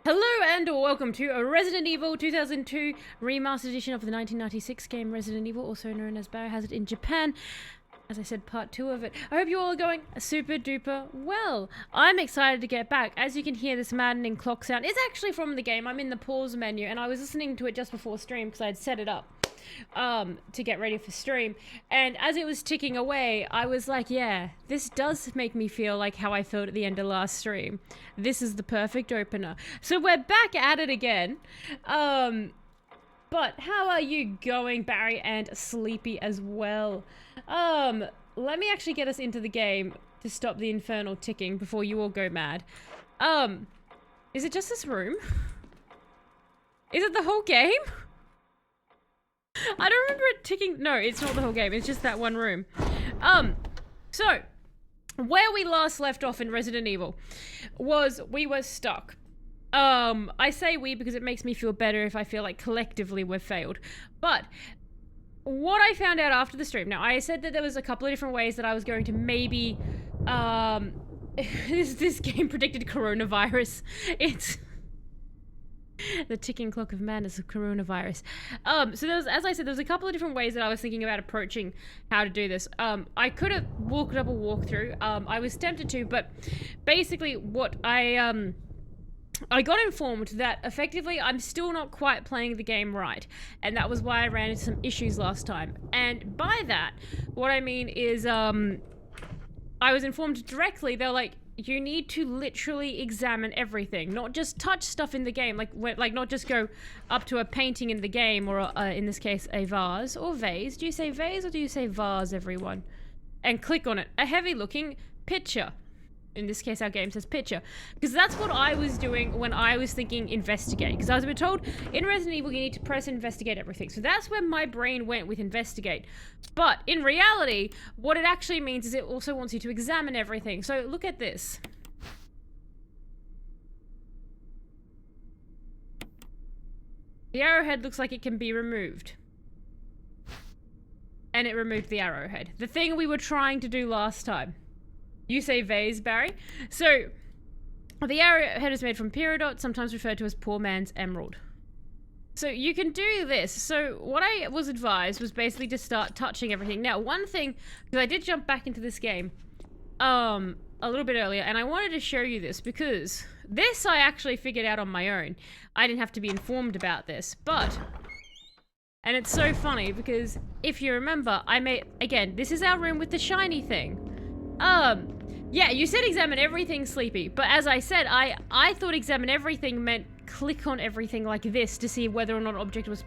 Hello and welcome to a Resident Evil 2002 remastered edition of the 1996 game Resident Evil, also known as Biohazard in Japan. As I said, part 2 of it. I hope you all are going super duper well. I'm excited to get back. As you can hear, this maddening clock sound is actually from the game. I'm in the pause menu and I was listening to it just before stream because I had set it up to get ready for stream, and as it was ticking away I was like, yeah, this does make me feel like how I felt at the end of last stream. This is the perfect opener. So we're back at it again. But how are you going, Barry, and Sleepy as well? Let me actually get us into the game to stop the infernal ticking before you all go mad. Is it just this room? Is it the whole game? I don't remember it ticking. No, it's not the whole game. It's just that one room. So, where we last left off in Resident Evil was we were stuck. I say we because it makes me feel better if I feel like collectively we've failed. But what I found out after the stream, now I said that there was a couple of different ways that I was going to maybe, this game predicted coronavirus. It's the ticking clock of madness of coronavirus. So there was, as I said, there was a couple of different ways that I was thinking about approaching how to do this. I could have walked up a walkthrough. I was tempted to, but basically what I got informed that effectively I'm still not quite playing the game right, and that was why I ran into some issues last time. And by that, what I mean is, I was informed directly, they're like, you need to literally examine everything, not just touch stuff in the game, like not just go up to a painting in the game, or in this case a vase or vase. Do you say vase or do you say vase, everyone? And click on it. A heavy looking picture. In this case, our game says picture. Because that's what I was doing when I was thinking investigate. Because I was a bit told, in Resident Evil, you need to press investigate everything. So that's where my brain went with investigate. But in reality, what it actually means is it also wants you to examine everything. So look at this. The arrowhead looks like it can be removed. And it removed the arrowhead. The thing we were trying to do last time. You say vase, Barry. So, the arrowhead is made from peridot, sometimes referred to as poor man's emerald. So you can do this. So what I was advised was basically to start touching everything. Now, one thing, because I did jump back into this game a little bit earlier, and I wanted to show you this, because this I actually figured out on my own. I didn't have to be informed about this, but... And it's so funny, because if you remember, I made... Again, this is our room with the shiny thing. Yeah, you said examine everything, Sleepy, but as I said, I thought examine everything meant click on everything like this to see whether or not an object was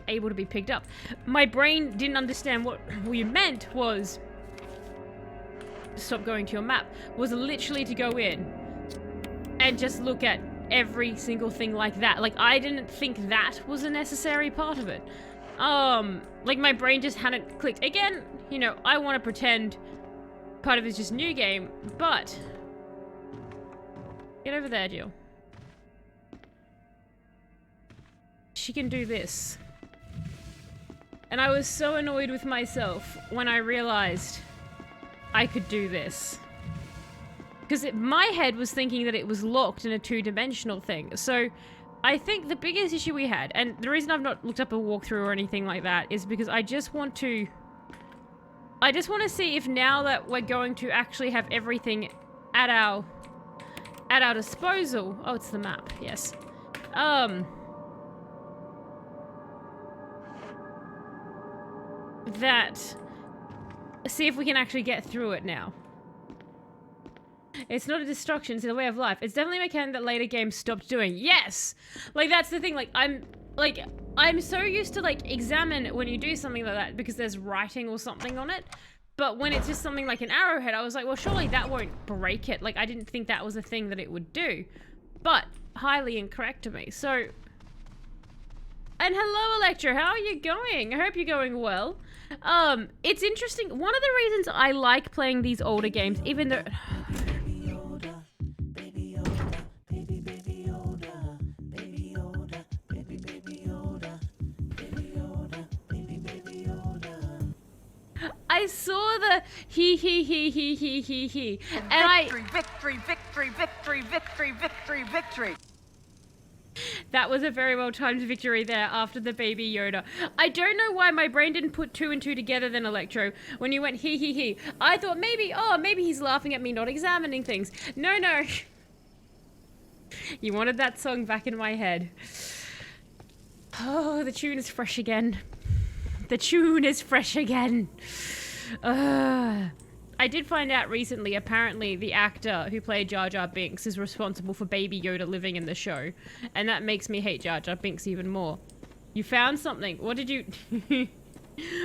able to be picked up. My brain didn't understand what you meant was, stop going to your map, was literally to go in and just look at every single thing like that. Like, I didn't think that was a necessary part of it. Like, my brain just hadn't clicked. Again, you know, I want to pretend part of it's just new game, but get over there, Jill. She can do this. And I was so annoyed with myself when I realized I could do this. Because my head was thinking that it was locked in a two-dimensional thing. So I think the biggest issue we had, and the reason I've not looked up a walkthrough or anything like that, is because I just want to see if now that we're going to actually have everything at our disposal. Oh, it's the map, yes. See if we can actually get through it now. It's not a destruction, it's a way of life. It's definitely a mechanic that later games stopped doing. Yes! Like, that's the thing, I'm so used to, examine when you do something like that because there's writing or something on it. But when it's just something like an arrowhead, I was like, well, surely that won't break it. Like, I didn't think that was a thing that it would do. But, highly incorrect of me. So, and hello, Electra, how are you going? I hope you're going well. It's interesting. One of the reasons I like playing these older games, even though... I saw the he, and victory, victory, victory, victory, victory, victory, victory. That was a very well timed victory there after the baby Yoda. I don't know why my brain didn't put two and two together then, Electro, when you went he. I thought maybe, oh, maybe he's laughing at me not examining things. No, no. You wanted that song back in my head. Oh, the tune is fresh again. The tune is fresh again. I did find out recently, apparently the actor who played Jar Jar Binks is responsible for Baby Yoda living in the show. And that makes me hate Jar Jar Binks even more. You found something. What did you...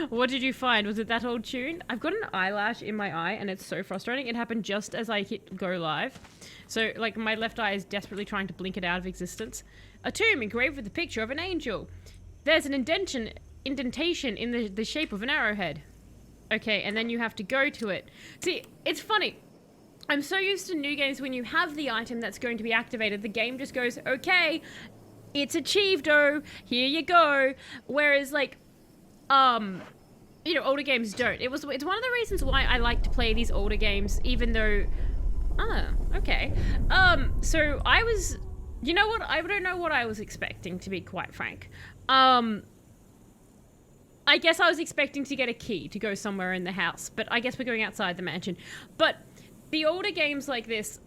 What did you find? Was it that old tune? I've got an eyelash in my eye and it's so frustrating. It happened just as I hit go live. So, like, my left eye is desperately trying to blink it out of existence. A tomb engraved with the picture of an angel. There's an indentation in the shape of an arrowhead. Okay, and then you have to go to it. See, it's funny. I'm so used to new games when you have the item that's going to be activated, the game just goes, okay, it's achieved-o, here you go. Whereas, like, you know, older games don't. It's one of the reasons why I like to play these older games, even though... okay. So I was... You know what? I don't know what I was expecting, to be quite frank. I guess I was expecting to get a key to go somewhere in the house, but I guess we're going outside the mansion. But the older games like this,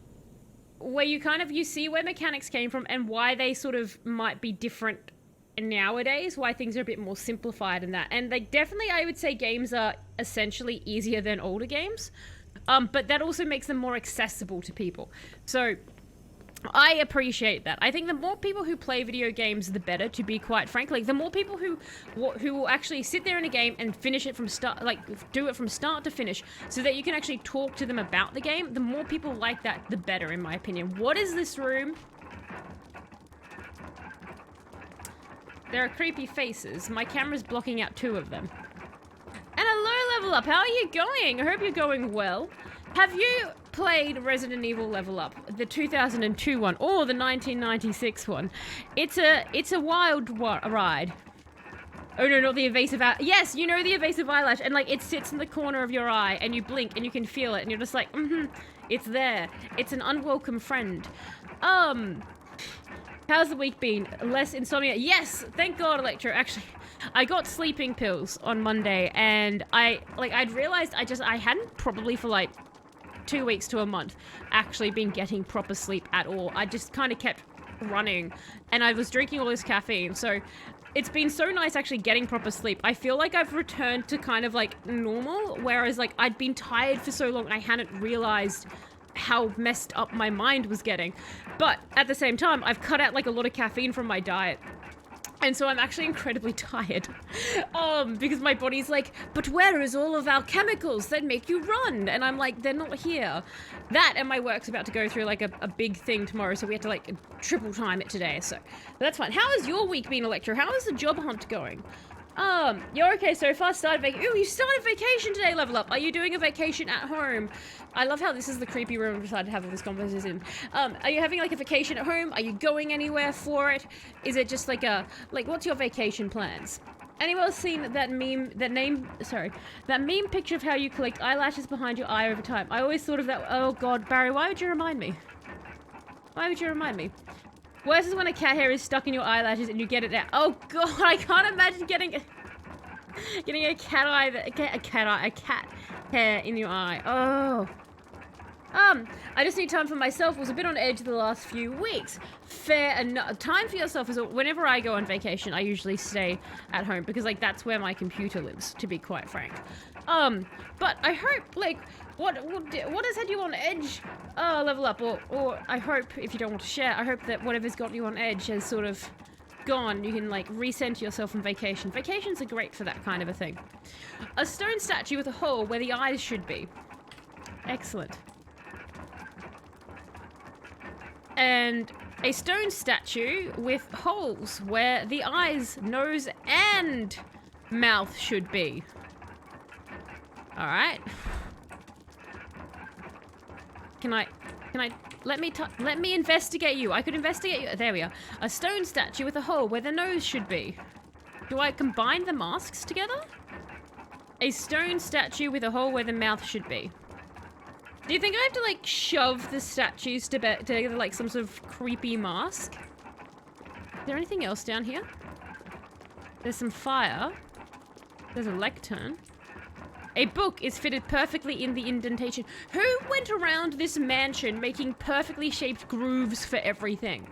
where you see where mechanics came from and why they sort of might be different nowadays, why things are a bit more simplified and that. And like definitely I would say games are essentially easier than older games, but that also makes them more accessible to people. So I appreciate that. I think the more people who play video games, the better, to be quite frank. Like, the more people who will actually sit there in a game and finish it from start, like, do it from start to finish, so that you can actually talk to them about the game, the more people like that, the better, in my opinion. What is this room? There are creepy faces. My camera's blocking out 2 of them. And hello, Level Up. How are you going? I hope you're going well. Have you played Resident Evil Level Up, the 2002 one or the 1996 one? It's a wild ride. Oh no, not the evasive eye. Yes, you know the evasive eyelash, and like it sits in the corner of your eye, and you blink and you can feel it, and you're just like, it's there. It's an unwelcome friend. How's the week been? Less insomnia? Yes, thank God, Electro. Actually, I got sleeping pills on Monday, and I'd realized I hadn't probably for like 2 weeks to a month actually been getting proper sleep at all. I just kind of kept running and I was drinking all this caffeine, so it's been so nice actually getting proper sleep. I feel like I've returned to kind of like normal, whereas like I'd been tired for so long and I hadn't realized how messed up my mind was getting. But at the same time, I've cut out like a lot of caffeine from my diet. And so I'm actually incredibly tired, because my body's like, but where is all of our chemicals that make you run? And I'm like, they're not here. That and my work's about to go through like a big thing tomorrow, so we have to like triple time it today, so that's fine. How has your week been, Electra? How is the job hunt going? You're okay so far. Ooh, you started vacation today, Level Up. Are you doing a vacation at home? I love how this is the creepy room I decided to have this conversation. Are you having like a vacation at home? Are you going anywhere for it? Is it just like what's your vacation plans? Anyone else seen that meme picture of how you collect eyelashes behind your eye over time? I always thought of that. Oh God, Barry, why would you remind me? Why would you remind me? Worse is when a cat hair is stuck in your eyelashes and you get it out. Oh God, I can't imagine getting a cat hair in your eye. Oh. I just need time for myself. Was a bit on edge the last few weeks. Fair enough. Time for yourself is whenever I go on vacation, I usually stay at home because like that's where my computer lives, to be quite frank. But I hope like what has had you on edge? Level Up, or I hope, if you don't want to share, I hope that whatever's got you on edge has sort of gone. You can like recenter yourself from vacation. Vacations are great for that kind of a thing. A stone statue with a hole where the eyes should be. Excellent. And a stone statue with holes where the eyes, nose, and mouth should be. All right. Let me investigate you. I could investigate you. There we are. A stone statue with a hole where the nose should be. Do I combine the masks together? A stone statue with a hole where the mouth should be. Do you think I have to like shove the statues together like some sort of creepy mask? there anything else down here? There's some fire. There's a lectern. A book is fitted perfectly in the indentation. Who went around this mansion making perfectly shaped grooves for everything?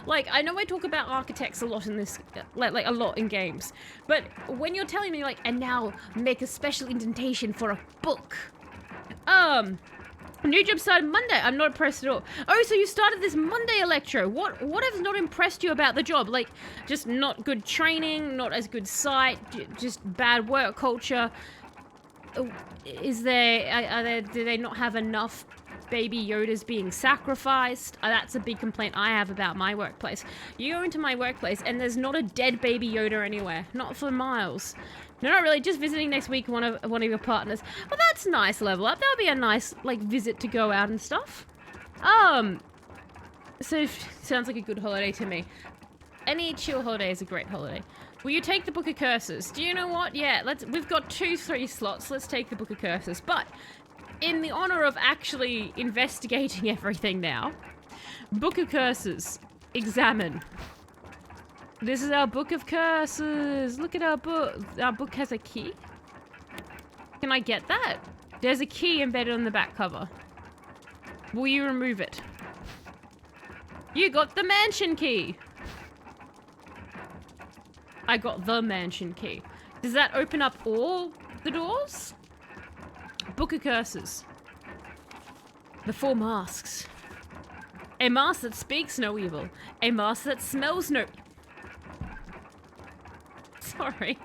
Like, I know I talk about architects a lot in this, like a lot in games, but when you're telling me like, and now make a special indentation for a book. New job started Monday. I'm not impressed at all. Oh, so you started this Monday, Electro. What has not impressed you about the job? Like, just not good training, not as good site, just bad work culture. Is there, do they not have enough baby Yodas being sacrificed? That's a big complaint I have about my workplace. You go into my workplace and there's not a dead baby Yoda anywhere. Not for miles. No, not really. Just visiting next week, one of your partners. Well, that's nice. Level up. That'll be a nice like visit to go out and stuff. So sounds like a good holiday to me. Any chill holiday is a great holiday. Will you take the Book of Curses? Do you know what? Yeah, we've got 2-3 slots. Let's take the Book of Curses. But in the honor of actually investigating everything now, Book of Curses. Examine. This is our Book of Curses. Look at our book. Our book has a key. Can I get that? There's a key embedded on the back cover. Will you remove it? You got the mansion key. I got the mansion key. Does that open up all the doors? Book of Curses. The 4 masks. A mask that speaks no evil. A mask that smells no... Sorry.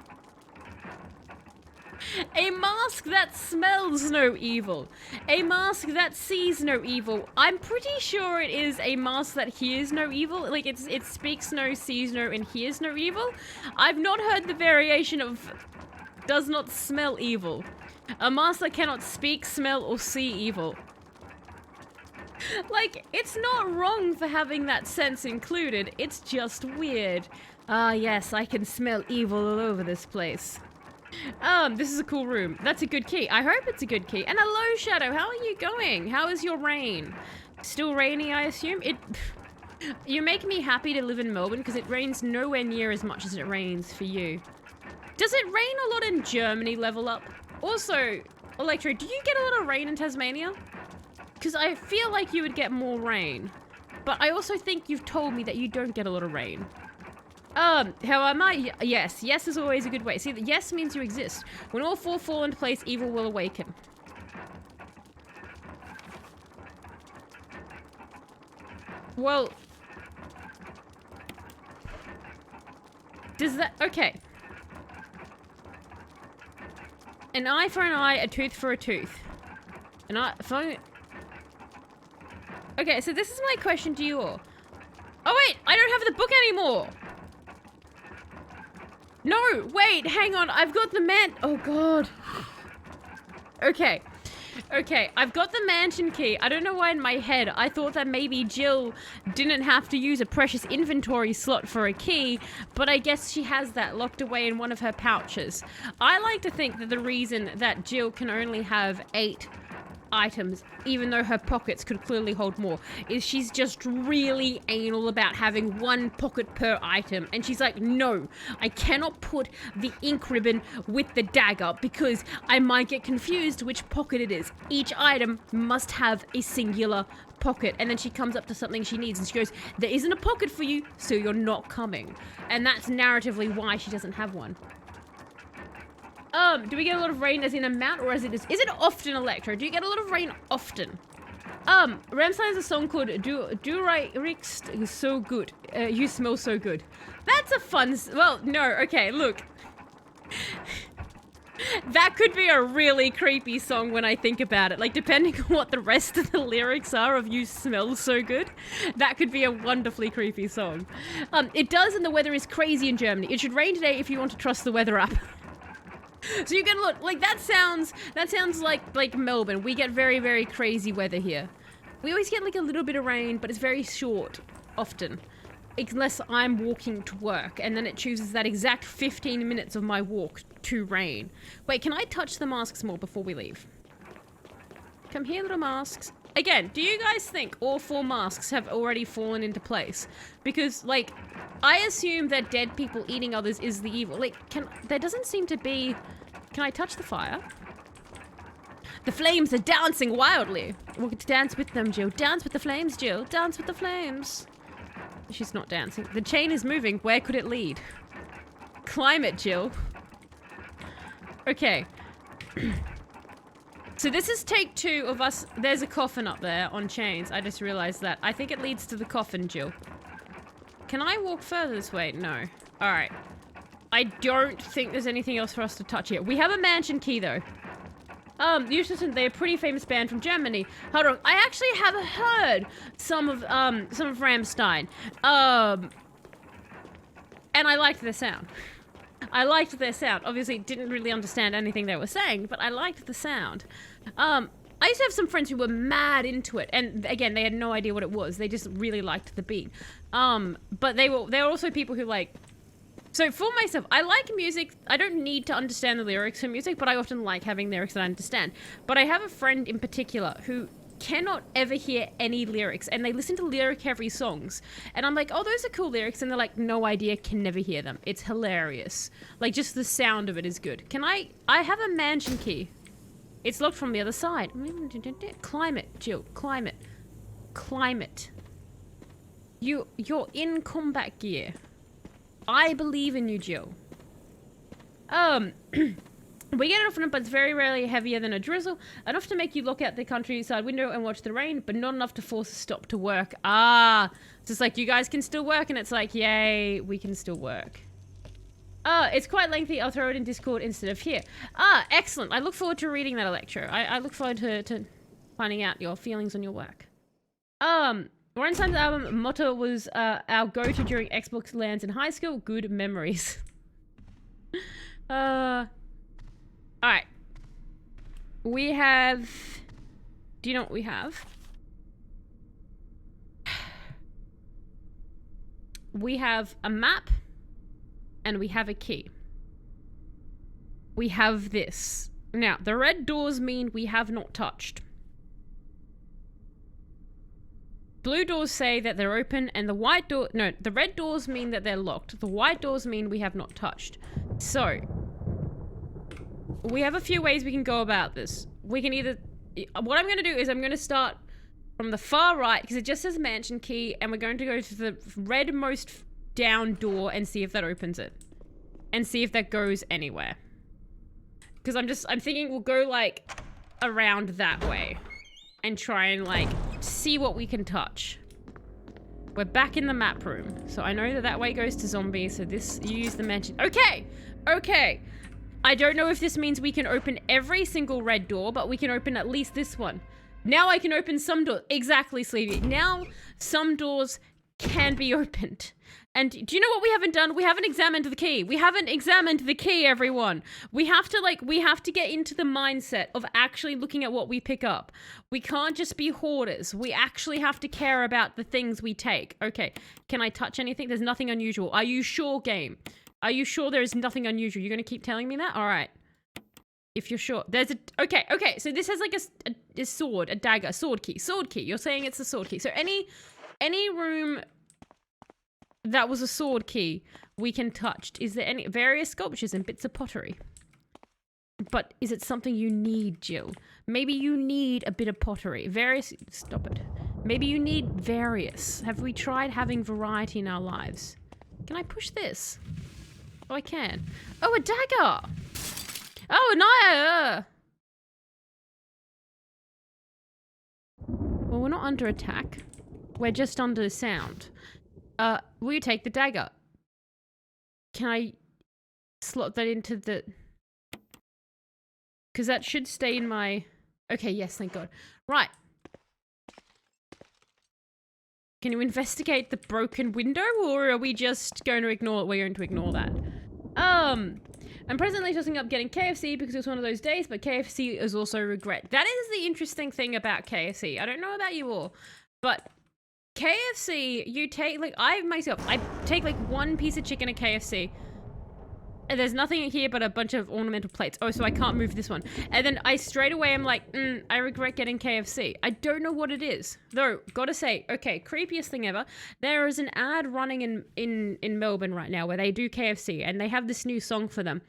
A mask that smells no evil. A mask that sees no evil. I'm pretty sure it is a mask that hears no evil. Like, it speaks no, sees no, and hears no evil. I've not heard the variation of does not smell evil. A mask that cannot speak, smell, or see evil. Like, it's not wrong for having that sense included. It's just weird. Ah, yes, I can smell evil all over this place. This is a cool room. That's a good key. I hope it's a good key. And hello, Shadow. How are you going? How is your rain? Still rainy, I assume? You make me happy to live in Melbourne because it rains nowhere near as much as it rains for you. Does it rain a lot in Germany, level up? Also, Electro, do you get a lot of rain in Tasmania? Because I feel like you would get more rain. But I also think you've told me that you don't get a lot of rain. How am I? Yes. Yes is always a good way. See, yes means you exist. When all 4 fall into place, evil will awaken. Well... Does that... Okay. An eye for an eye, a tooth for a tooth. An eye... Okay, so this is my question to you all. Oh wait, I don't have the book anymore! No, wait, hang on, I've got the oh god. Okay, I've got the mansion key. I don't know why in my head I thought that maybe Jill didn't have to use a precious inventory slot for a key, but I guess she has that locked away in one of her pouches. I like to think that the reason that Jill can only have 8 items, even though her pockets could clearly hold more, is she's just really anal about having 1 pocket per item, and she's like, no, I cannot put the ink ribbon with the dagger because I might get confused which pocket it is. Each item must have a singular pocket, and then she comes up to something she needs and she goes, there isn't a pocket for you, so you're not coming. And that's narratively why she doesn't have one. Do we get a lot of rain as in amount or as it is it often, Electro? Do you get a lot of rain often? Ramsay has a song called Do Right Rix is so good. You smell so good. That's a fun, well, no, okay, look. That could be a really creepy song when I think about it. Like, depending on what the rest of the lyrics are of You Smell So Good, that could be a wonderfully creepy song. It does, and the weather is crazy in Germany. It should rain today if you want to trust the weather app. So you get a lot, like, that sounds like Melbourne. We get very, very crazy weather here. We always get like a little bit of rain, but it's very short, often. Unless I'm walking to work, and then it chooses that exact 15 minutes of my walk to rain. Wait, can I touch the masks more before we leave? Come here, little masks. Again, do you guys think all 4 masks have already fallen into place? Because, like, I assume that dead people eating others is the evil. Like, there doesn't seem to be... Can I touch the fire? The flames are dancing wildly. We'll dance with them, Jill. Dance with the flames, Jill. Dance with the flames. She's not dancing. The chain is moving. Where could it lead? Climb it, Jill. Okay. So this is take 2 of us. There's a coffin up there on chains. I just realized that. I think it leads to the coffin, Jill. Can I walk further this way? No. All right. I don't think there's anything else for us to touch here. We have a mansion key, though. Usually they're a pretty famous band from Germany. Hold on. I actually have heard some of Rammstein. And I liked their sound. I liked their sound. Obviously, didn't really understand anything they were saying, but I liked the sound. I used to have some friends who were mad into it, and again, they had no idea what it was. They just really liked the beat. But they were also people who like... So for myself, I like music. I don't need to understand the lyrics for music, but I often like having lyrics that I understand. But I have a friend in particular who cannot ever hear any lyrics, and they listen to lyric-heavy songs. And I'm like, oh, those are cool lyrics, and they're like, no idea, can never hear them. It's hilarious. Like, just the sound of it is good. Can I have a mansion key. It's locked from the other side. Climb it, Jill. Climb it. Climb it. You're in combat gear. I believe in you, Jill. We get it often, but it's very rarely heavier than a drizzle. Enough to make you look out the countryside window and watch the rain, but not enough to force a stop to work. Ah, it's just like, you guys can still work, and it's like, yay, we can still work. It's quite lengthy. I'll throw it in Discord instead of here. Ah, excellent. I look forward to reading that, Electro. I look forward to finding out your feelings on your work. Reinstein's album motto was our go-to during Xbox LANs in high school. Good memories. Alright. We have... Do you know what we have? We have a map. And we have a key. We have this. Now, the red doors mean we have not touched. Blue doors say that they're open, and the white door... No, the red doors mean that they're locked. The white doors mean we have not touched. So, we have a few ways we can go about this. We can either... What I'm going to do is I'm going to start from the far right, because it just says mansion key, and we're going to go to the redmost down door and see if that opens it. And see if that goes anywhere. Because I'm thinking we'll go, like, around that way. And try and, like, see what we can touch. We're back in the map room. So I know that that way goes to zombies. So this, you use the mansion. Okay! Okay! I don't know if this means we can open every single red door, but we can open at least this one. Now I can open some doors. Exactly, Sleevey. Now some doors can be opened. And do you know what we haven't done? We haven't examined the key. We haven't examined the key, everyone. We have to get into the mindset of actually looking at what we pick up. We can't just be hoarders. We actually have to care about the things we take. Okay, can I touch anything? There's nothing unusual. Are you sure, game? Are you sure there is nothing unusual? You're going to keep telling me that? All right. If you're sure. There's a... Okay, so this has like a sword, a dagger, sword key. Sword key. You're saying it's a sword key. So any room... That was a sword key we can touch. Is there any various sculptures and bits of pottery? But is it something you need, Jill? Maybe you need a bit of pottery. Various... Stop it. Maybe you need various. Have we tried having variety in our lives? Can I push this? Oh, I can. Oh, a dagger! Oh, no! Well, we're not under attack. We're just under sound. Will you take the dagger? Can I slot that into the... Because that should stay in my... Okay, yes, thank God. Right. Can you investigate the broken window, or are we just going to ignore it? We're going to ignore that. I'm presently tossing up getting KFC because it was one of those days, but KFC is also regret. That is the interesting thing about KFC. I don't know about you all, but... KFC, you take, like, I take, like, one piece of chicken at KFC. And there's nothing here but a bunch of ornamental plates. Oh, so I can't move this one. And then I straight away am like, I regret getting KFC. I don't know what it is. Though, gotta say, okay, creepiest thing ever. There is an ad running in Melbourne right now where they do KFC and they have this new song for them.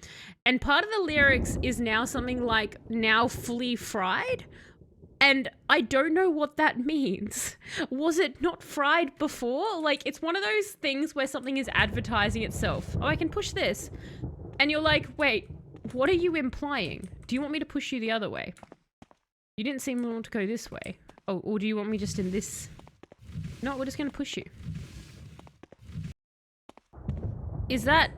And part of the lyrics is now something like, now fully fried. And I don't know what that means. Was it not fried before? Like, it's one of those things where something is advertising itself. Oh, I can push this. And you're like, wait, what are you implying? Do you want me to push you the other way? You didn't seem to want to go this way. Oh, or do you want me just in this? No, we're just going to push you. Is that...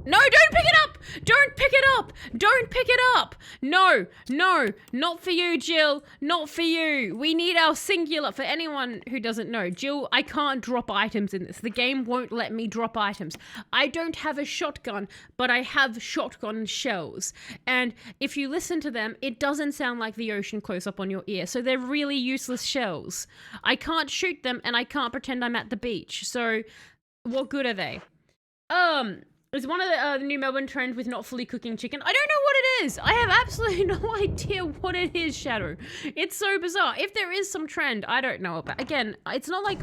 No, don't pick it up! Don't pick it up! Don't pick it up! No, no, not for you, Jill. Not for you. We need our singular. For anyone who doesn't know, Jill, I can't drop items in this. The game won't let me drop items. I don't have a shotgun, but I have shotgun shells. And if you listen to them, it doesn't sound like the ocean close up on your ear. So they're really useless shells. I can't shoot them, and I can't pretend I'm at the beach. So what good are they? It's one of the new Melbourne trends with not fully cooking chicken. I don't know what it is. I have absolutely no idea what it is, Shadow. It's so bizarre. If there is some trend, I don't know about. Again, it's not like...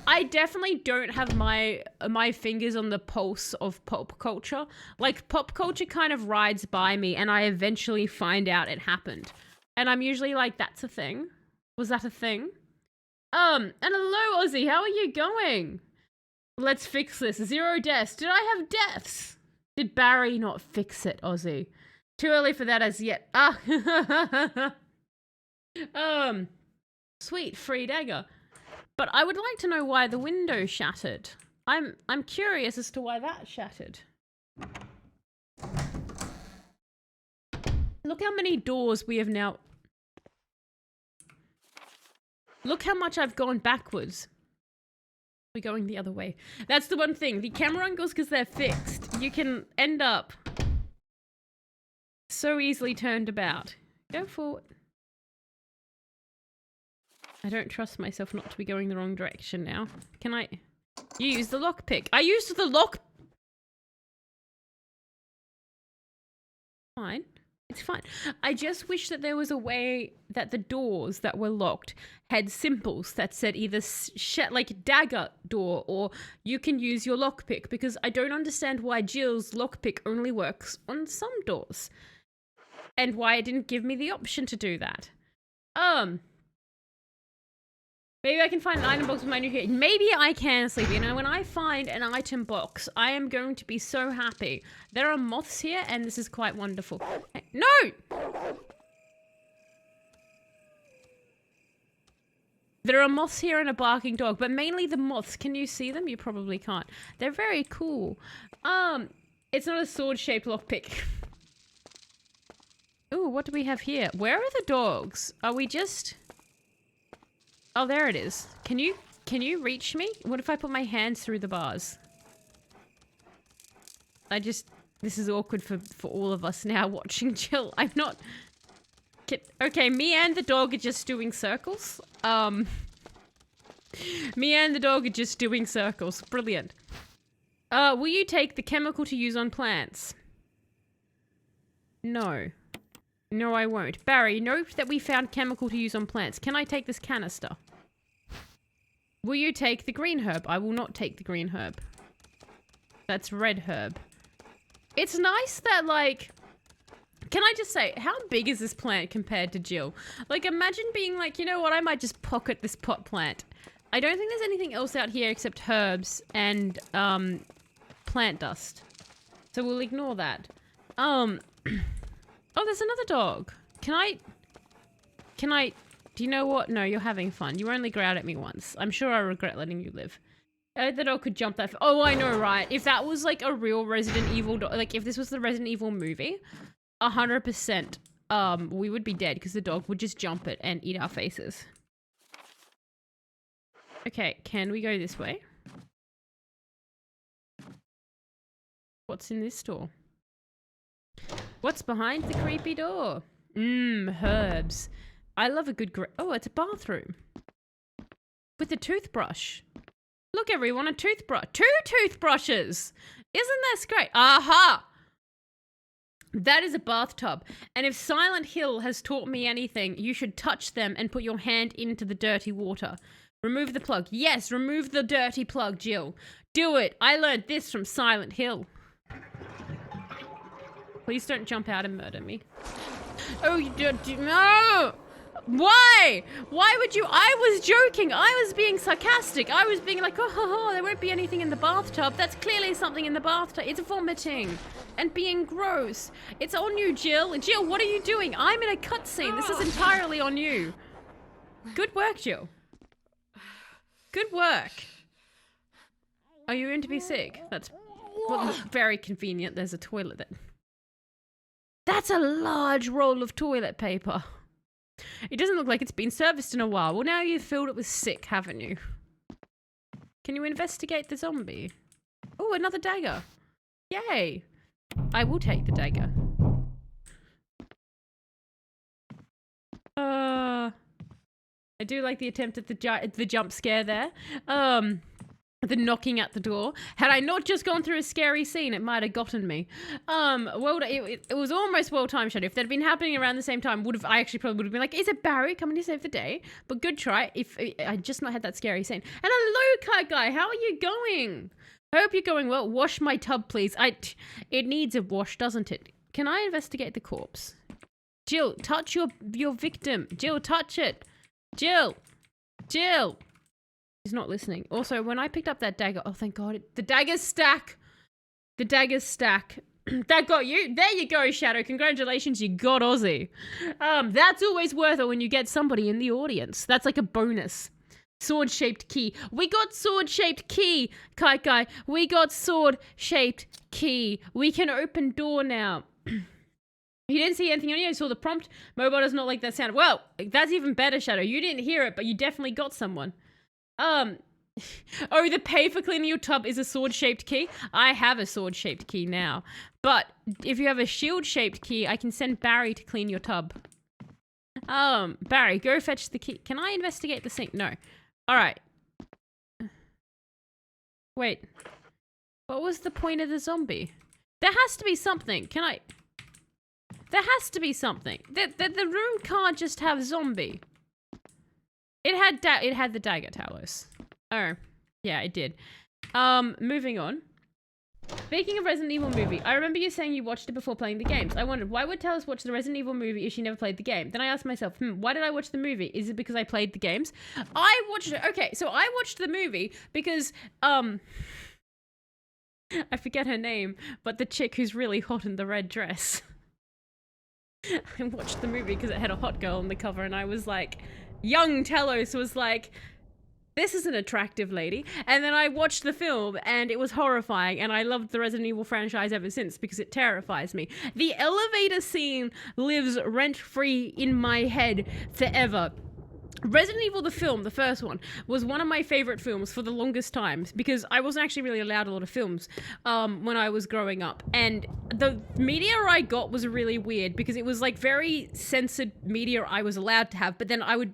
I definitely don't have my fingers on the pulse of pop culture. Like, pop culture kind of rides by me, and I eventually find out it happened. And I'm usually like, that's a thing? Was that a thing? And hello, Ozzy. How are you going? Let's fix this. 0 deaths. Did I have deaths? Did Barry not fix it, Ozzy? Too early for that as yet. Ah. Sweet, free dagger. But I would like to know why the window shattered. I'm curious as to why that shattered. Look how many doors we have now. Look how much I've gone backwards. We're going the other way. That's the one thing. The camera angles, because they're fixed, you can end up so easily turned about. Go forward. I don't trust myself not to be going the wrong direction now. Can I... You use the lockpick. I used the lock... Fine. It's fine. I just wish that there was a way that the doors that were locked had symbols that said either like dagger door or you can use your lockpick, because I don't understand why Jill's lockpick only works on some doors and why it didn't give me the option to do that. Maybe I can find an item box with my new hit. Maybe I can, Sleepy. You know, when I find an item box, I am going to be so happy. There are moths here, and this is quite wonderful. No! There are moths here and a barking dog, but mainly the moths. Can you see them? You probably can't. They're very cool. It's not a sword-shaped lockpick. Ooh, what do we have here? Where are the dogs? Are we just... Oh, there it is. Can you reach me? What if I put my hands through the bars? This is awkward for all of us now watching Jill. I'm not... Okay, me and the dog are just doing circles. Me and the dog are just doing circles. Brilliant. Will you take the chemical to use on plants? No. No, I won't. Barry, note that we found chemical to use on plants. Can I take this canister? Will you take the green herb? I will not take the green herb. That's red herb. It's nice that, like... Can I just say, how big is this plant compared to Jill? Like, imagine being like, you know what, I might just pocket this pot plant. I don't think there's anything else out here except herbs and, plant dust. So we'll ignore that. Oh, there's another dog. Can I... Do you know what? No, you're having fun. You only growled at me once. I'm sure I regret letting you live. The dog could jump that... Oh, I know, right? If that was, like, a real Resident Evil dog... Like, if this was the Resident Evil movie, 100%, we would be dead because the dog would just jump it and eat our faces. Okay, can we go this way? What's in this door? What's behind the creepy door? Herbs. I love a good oh, it's a bathroom. With a toothbrush. Look, everyone, a toothbrush. 2 toothbrushes! Isn't this great? Aha! That is a bathtub. And if Silent Hill has taught me anything, you should touch them and put your hand into the dirty water. Remove the plug. Yes, remove the dirty plug, Jill. Do it. I learned this from Silent Hill. Please don't jump out and murder me. Oh, you don't. No! Why? Why would you? I was joking. I was being sarcastic. I was being like, oh, there won't be anything in the bathtub. That's clearly something in the bathtub. It's vomiting and being gross. It's on you, Jill. Jill, what are you doing? I'm in a cutscene. This is entirely on you. Good work, Jill. Good work. Are you in to be sick? That's very convenient. There's a toilet there. That's a large roll of toilet paper. It doesn't look like it's been serviced in a while. Well, now you've filled it with sick, haven't you? Can you investigate the zombie? Oh, another dagger. Yay. I will take the dagger. I do like the attempt at the jump scare there. The knocking at the door. Had I not just gone through a scary scene, it might have gotten me. It was almost well-timed, Shadow. If that had been happening around the same time, I actually probably would have been like, is it Barry coming to save the day? But good try. If I just not had that scary scene. And hello, Kite Guy. How are you going? Hope you're going well. Wash my tub, please. It needs a wash, doesn't it? Can I investigate the corpse? Jill, touch your victim. Jill, touch it. Jill. He's not listening. Also, when I picked up that dagger, oh, thank God. The dagger's stack. The dagger's stack. That got you. There you go, Shadow. Congratulations, you got Aussie. That's always worth it when you get somebody in the audience. That's like a bonus. Sword-shaped key. We got sword-shaped key, Kite Guy. We got sword-shaped key. We can open door now. You didn't see anything on you. You saw the prompt. Mobile does not like that sound. Well, that's even better, Shadow. You didn't hear it, but you definitely got someone. Oh, the pay for cleaning your tub is a sword-shaped key? I have a sword-shaped key now. But if you have a shield-shaped key, I can send Barry to clean your tub. Barry, go fetch the key. Can I investigate the sink? No. Alright. Wait. What was the point of the zombie? There has to be something. There has to be something. The room can't just have zombie. It had the dagger, Talos. Oh, yeah, it did. Moving on. Speaking of Resident Evil movie, I remember you saying you watched it before playing the games. I wondered, why would Talos watch the Resident Evil movie if she never played the game? Then I asked myself, why did I watch the movie? Is it because I played the games? I watched it. Okay, so I watched the movie because, I forget her name, but the chick who's really hot in the red dress. I watched the movie because it had a hot girl on the cover, and I was like, young Talos was like, this is an attractive lady. And then I watched the film and it was horrifying, and I loved the Resident Evil franchise ever since because it terrifies me. The elevator scene lives rent-free in my head forever. Resident Evil, the film, the first one, was one of my favorite films for the longest time because I wasn't actually really allowed a lot of films when I was growing up. And the media I got was really weird because it was like very censored media I was allowed to have, but then I would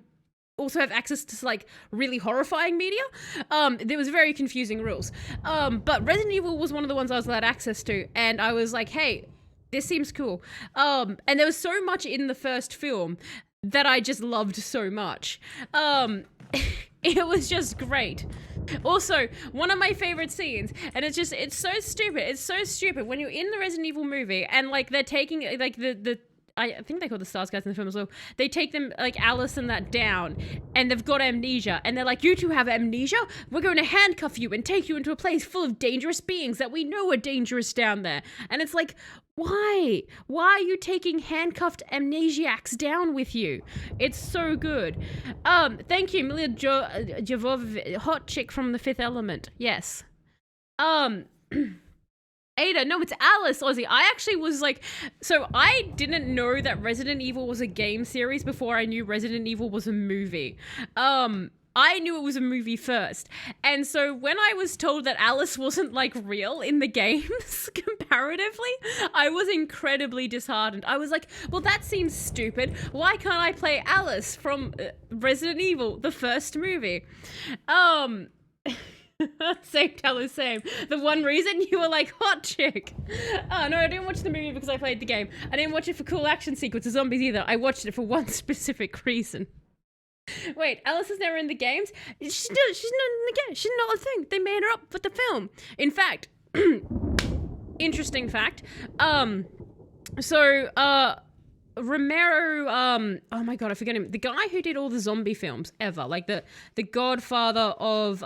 also have access to like really horrifying media. There was very confusing rules. But Resident Evil was one of the ones I was allowed access to, and I was like, hey, this seems cool. And there was so much in the first film that I just loved so much. It was just great. Also, one of my favorite scenes, and it's so stupid. It's so stupid when you're in the Resident Evil movie and like they're taking like I think they call the Stars guys in the film as well. They take them, like Alice and that down, and they've got amnesia. And they're like, you two have amnesia? We're going to handcuff you and take you into a place full of dangerous beings that we know are dangerous down there. And it's like, why? Why are you taking handcuffed amnesiacs down with you? It's so good. Thank you, Milia Jovovich, hot chick from The Fifth Element. Yes. Ada, no, it's Alice, Ozzy. I actually was like, so I didn't know that Resident Evil was a game series before I knew Resident Evil was a movie. I knew it was a movie first. And so when I was told that Alice wasn't like real in the games comparatively, I was incredibly disheartened. I was like, well, that seems stupid. Why can't I play Alice from Resident Evil, the first movie? Same, Taylor, same. The one reason you were like, hot chick. Oh, no, I didn't watch the movie because I played the game. I didn't watch it for cool action sequences, zombies either. I watched it for one specific reason. Wait, Alice is never in the games? She's not in the game. She's not a thing. They made her up for the film. In fact, interesting fact. Romero, oh my god, I forget him. The guy who did all the zombie films ever, like the godfather of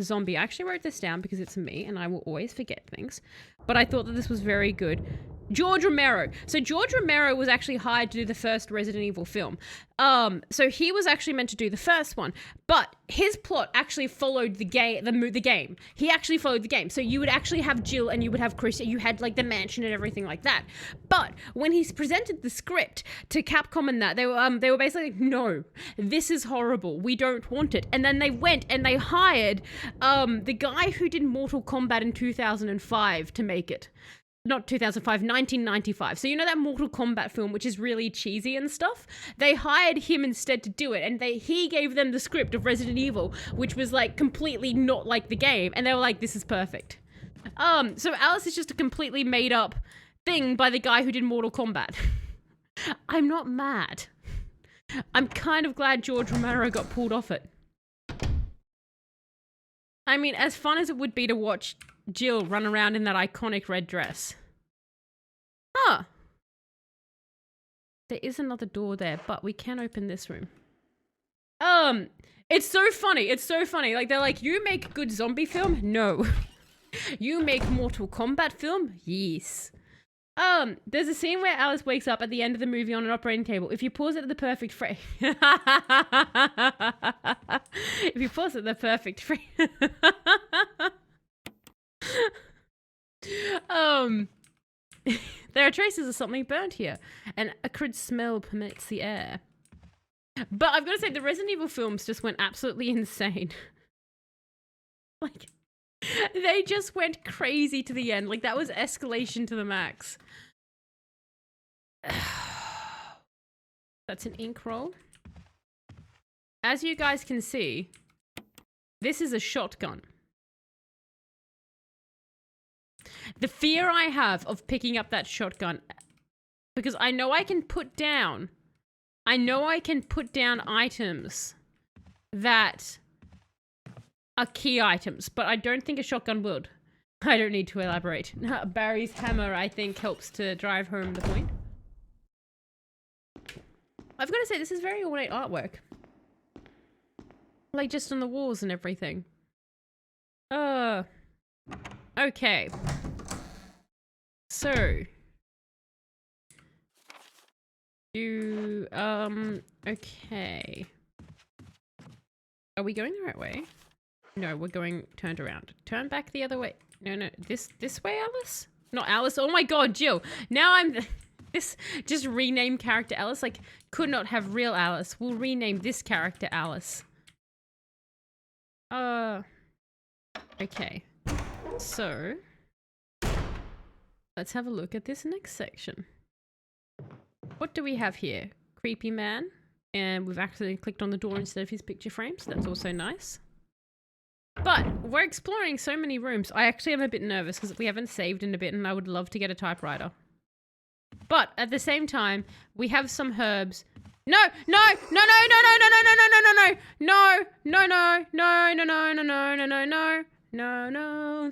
zombie. I actually wrote this down because it's me and I will always forget things. But I thought that this was very good. George Romero. So George Romero was actually hired to do the first Resident Evil film. So he was actually meant to do the first one, but his plot actually followed the game. He actually followed the game. So you would actually have Jill and you would have Chris. You had like the mansion and everything like that. But when he presented the script to Capcom and that, they were basically like, no, this is horrible. We don't want it. And then they went and they hired the guy who did Mortal Kombat in 2005 to make it. Not 2005, 1995. So you know that Mortal Kombat film, which is really cheesy and stuff? They hired him instead to do it, and he gave them the script of Resident Evil, which was like completely not like the game, and they were like, this is perfect. So Alice is just a completely made up thing by the guy who did Mortal Kombat. I'm not mad. I'm kind of glad George Romero got pulled off it. I mean, as fun as it would be to watch Jill run around in that iconic red dress. Huh. There is another door there, but we can open this room. It's so funny. It's so funny. Like, they're like, you make good zombie film? No. You make Mortal Kombat film? Yes. There's a scene where Alice wakes up at the end of the movie on an operating table. If you pause it at the perfect frame. If you pause it at the perfect frame. There are traces of something burnt here. An acrid smell permeates the air. But I've got to say, the Resident Evil films just went absolutely insane. Like, they just went crazy to the end. Like, that was escalation to the max. That's an ink roll. As you guys can see, this is a shotgun. The fear I have of picking up that shotgun, because I know I can put down items that are key items, but I don't think a shotgun would. I don't need to elaborate. Barry's hammer, I think, helps to drive home the point. I've got to say, this is very ornate artwork. Like, just on the walls and everything. Okay. So. Okay. Are we going the right way? No, we're going turned around. Turn back the other way. No, this way, Alice? Not Alice. Oh my god, Jill. Now I'm just rename character Alice. Like, could not have real Alice. We'll rename this character Alice. Okay. So, let's have a look at this next section. What do we have here? Creepy man. And we've actually clicked on the door instead of his picture frame, so that's also nice. But we're exploring so many rooms. I actually am a bit nervous because we haven't saved in a bit and I would love to get a typewriter. But at the same time, we have some herbs. No,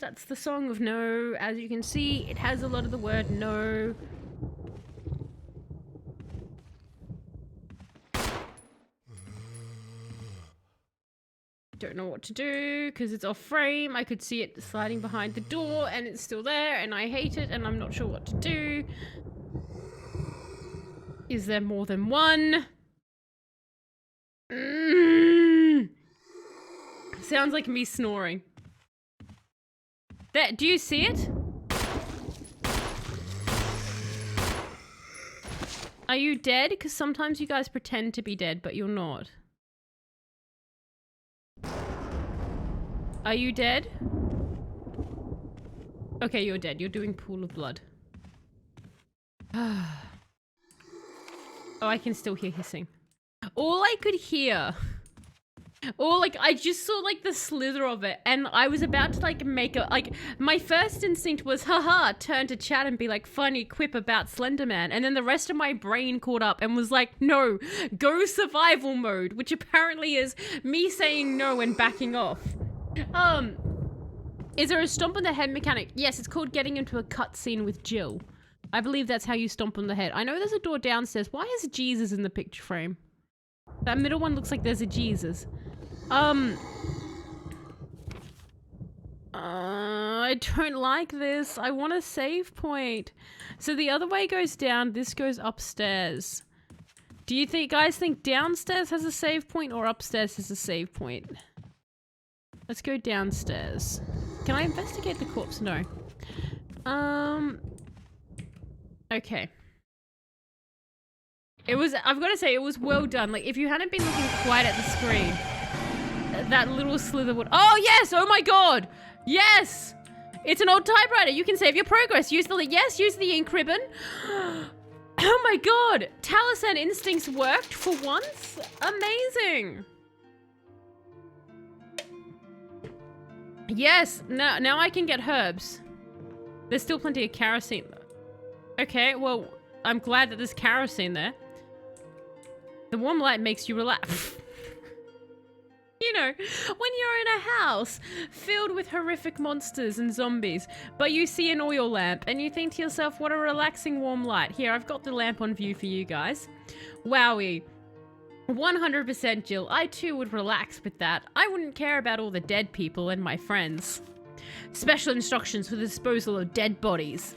that's the song of no. As you can see, it has a lot of the word no. Don't know what to do because it's off frame. I could see it sliding behind the door and it's still there and I hate it and I'm not sure what to do. Is there more than one? Sounds like me snoring. There, do you see it? Are you dead? Because sometimes you guys pretend to be dead, but you're not. Are you dead? Okay, you're dead. You're doing pool of blood. Oh, I can still hear hissing. All I could hear Or like I just saw like the slither of it and I was about to like make a like my first instinct was haha turn to chat and be like funny quip about Slender Man, and then the rest of my brain caught up and was like no, go survival mode, which apparently is me saying no and backing off. Is there a stomp on the head mechanic? Yes, it's called getting into a cutscene with Jill. I believe that's how you stomp on the head. I know there's a door downstairs. Why is Jesus in the picture frame? That middle one looks like there's a Jesus. I don't like this. I want a save point. So the other way goes down, this goes upstairs. Do you guys think downstairs has a save point or upstairs has a save point? Let's go downstairs. Can I investigate the corpse? No. Okay. I've got to say, it was well done. Like, if you hadn't been looking quite at the screen, that little slither would... Oh, yes! Oh, my God! Yes! It's an old typewriter. You can save your progress. Use the ink ribbon. Oh, my God! Taliesin instincts worked for once? Amazing! Yes! Now I can get herbs. There's still plenty of kerosene. Okay, well, I'm glad that there's kerosene there. The warm light makes you relax. You know, when you're in a house filled with horrific monsters and zombies, but you see an oil lamp and you think to yourself, what a relaxing warm light. Here, I've got the lamp on view for you guys. Wowie. 100% Jill. I too would relax with that. I wouldn't care about all the dead people and my friends. Special instructions for the disposal of dead bodies.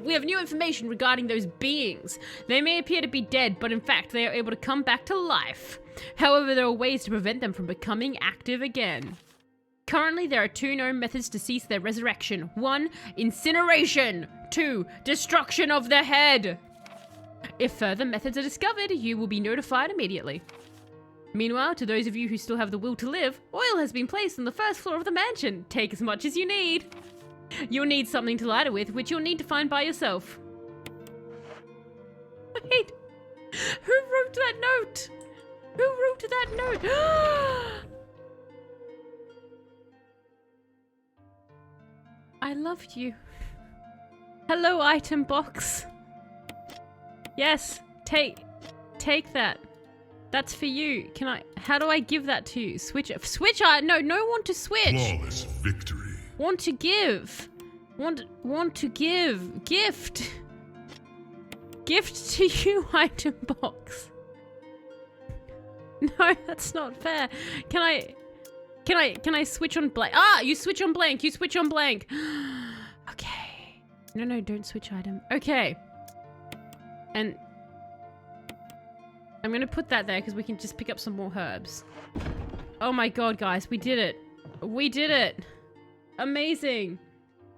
We have new information regarding those beings. They may appear to be dead, but in fact, they are able to come back to life. However, there are ways to prevent them from becoming active again. Currently, there are 2 known methods to cease their resurrection. 1, incineration. 2, destruction of the head. If further methods are discovered, you will be notified immediately. Meanwhile, to those of you who still have the will to live, oil has been placed on the first floor of the mansion. Take as much as you need. You'll need something to light it with, which you'll need to find by yourself. Wait, who wrote that note? Who wrote that note? I loved you. Hello, item box. Yes, take that. That's for you. How do I give that to you? Switch, no, want to switch. Flawless victory. Want to give. Want to give. Gift. Gift to you, item box. No, that's not fair. Can I switch on blank? Ah, you switch on blank. You switch on blank. Okay. No, don't switch item. Okay. And I'm gonna put that there because we can just pick up some more herbs. Oh my God, guys, we did it. We did it. Amazing.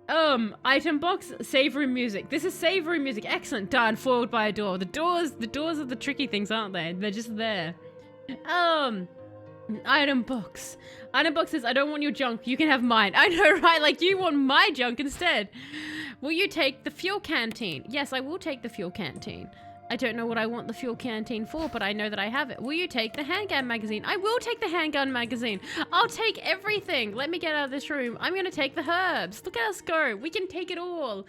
Item box, savory music. This is savory music. Excellent. Done. Foiled by a door. The doors are the tricky things, aren't they? They're just there. Item box. Item box says, I don't want your junk. You can have mine. I know, right? Like, you want my junk instead. Will you take the fuel canteen? Yes, I will take the fuel canteen. I don't know what I want the fuel canteen for, but I know that I have it. Will you take the handgun magazine? I will take the handgun magazine. I'll take everything. Let me get out of this room. I'm going to take the herbs. Look at us go. We can take it all.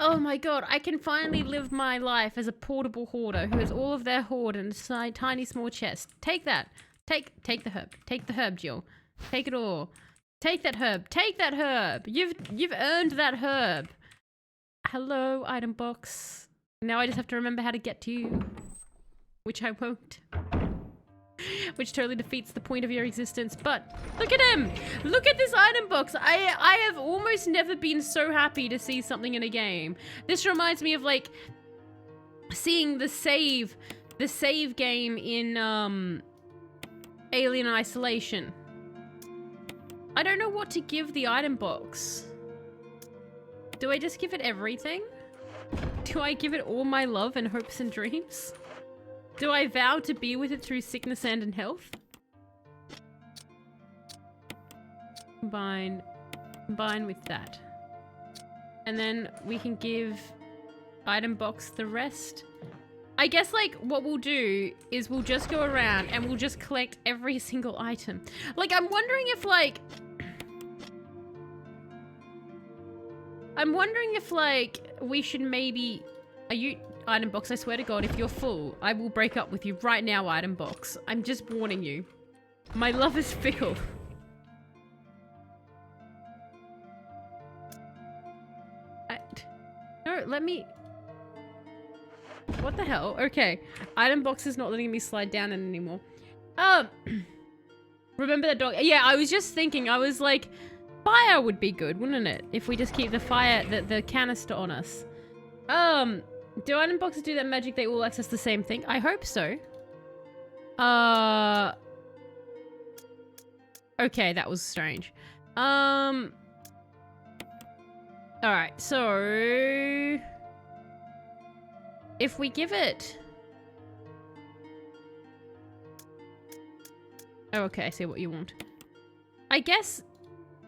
Oh my God. I can finally live my life as a portable hoarder who has all of their hoard in a tiny small chest. Take that. Take the herb. Take the herb, Jill. Take it all. Take that herb. Take that herb. You've earned that herb. Hello, item box. Now I just have to remember how to get to you. Which I won't. Which totally defeats the point of your existence. But look at him! Look at this item box! I have almost never been so happy to see something in a game. This reminds me of like seeing the save game in Alien Isolation. I don't know what to give the item box. Do I just give it everything? Do I give it all my love and hopes and dreams? Do I vow to be with it through sickness and in health? Combine with that. And then we can give item box the rest. I guess, like, what we'll do is we'll just go around and we'll just collect every single item. Like, I'm wondering if, like... we should maybe... Are you... Item box, I swear to God, if you're full, I will break up with you right now, item box. I'm just warning you. My love is fickle. No, let me... What the hell? Okay. Item box is not letting me slide down it anymore. Remember that dog? Yeah, I was just thinking, I was like, fire would be good, wouldn't it? If we just keep the fire, the canister on us. Do item boxes do that magic? They all access the same thing? I hope so. Okay, that was strange. Alright, so... If we give it... Oh, okay, I see what you want. I guess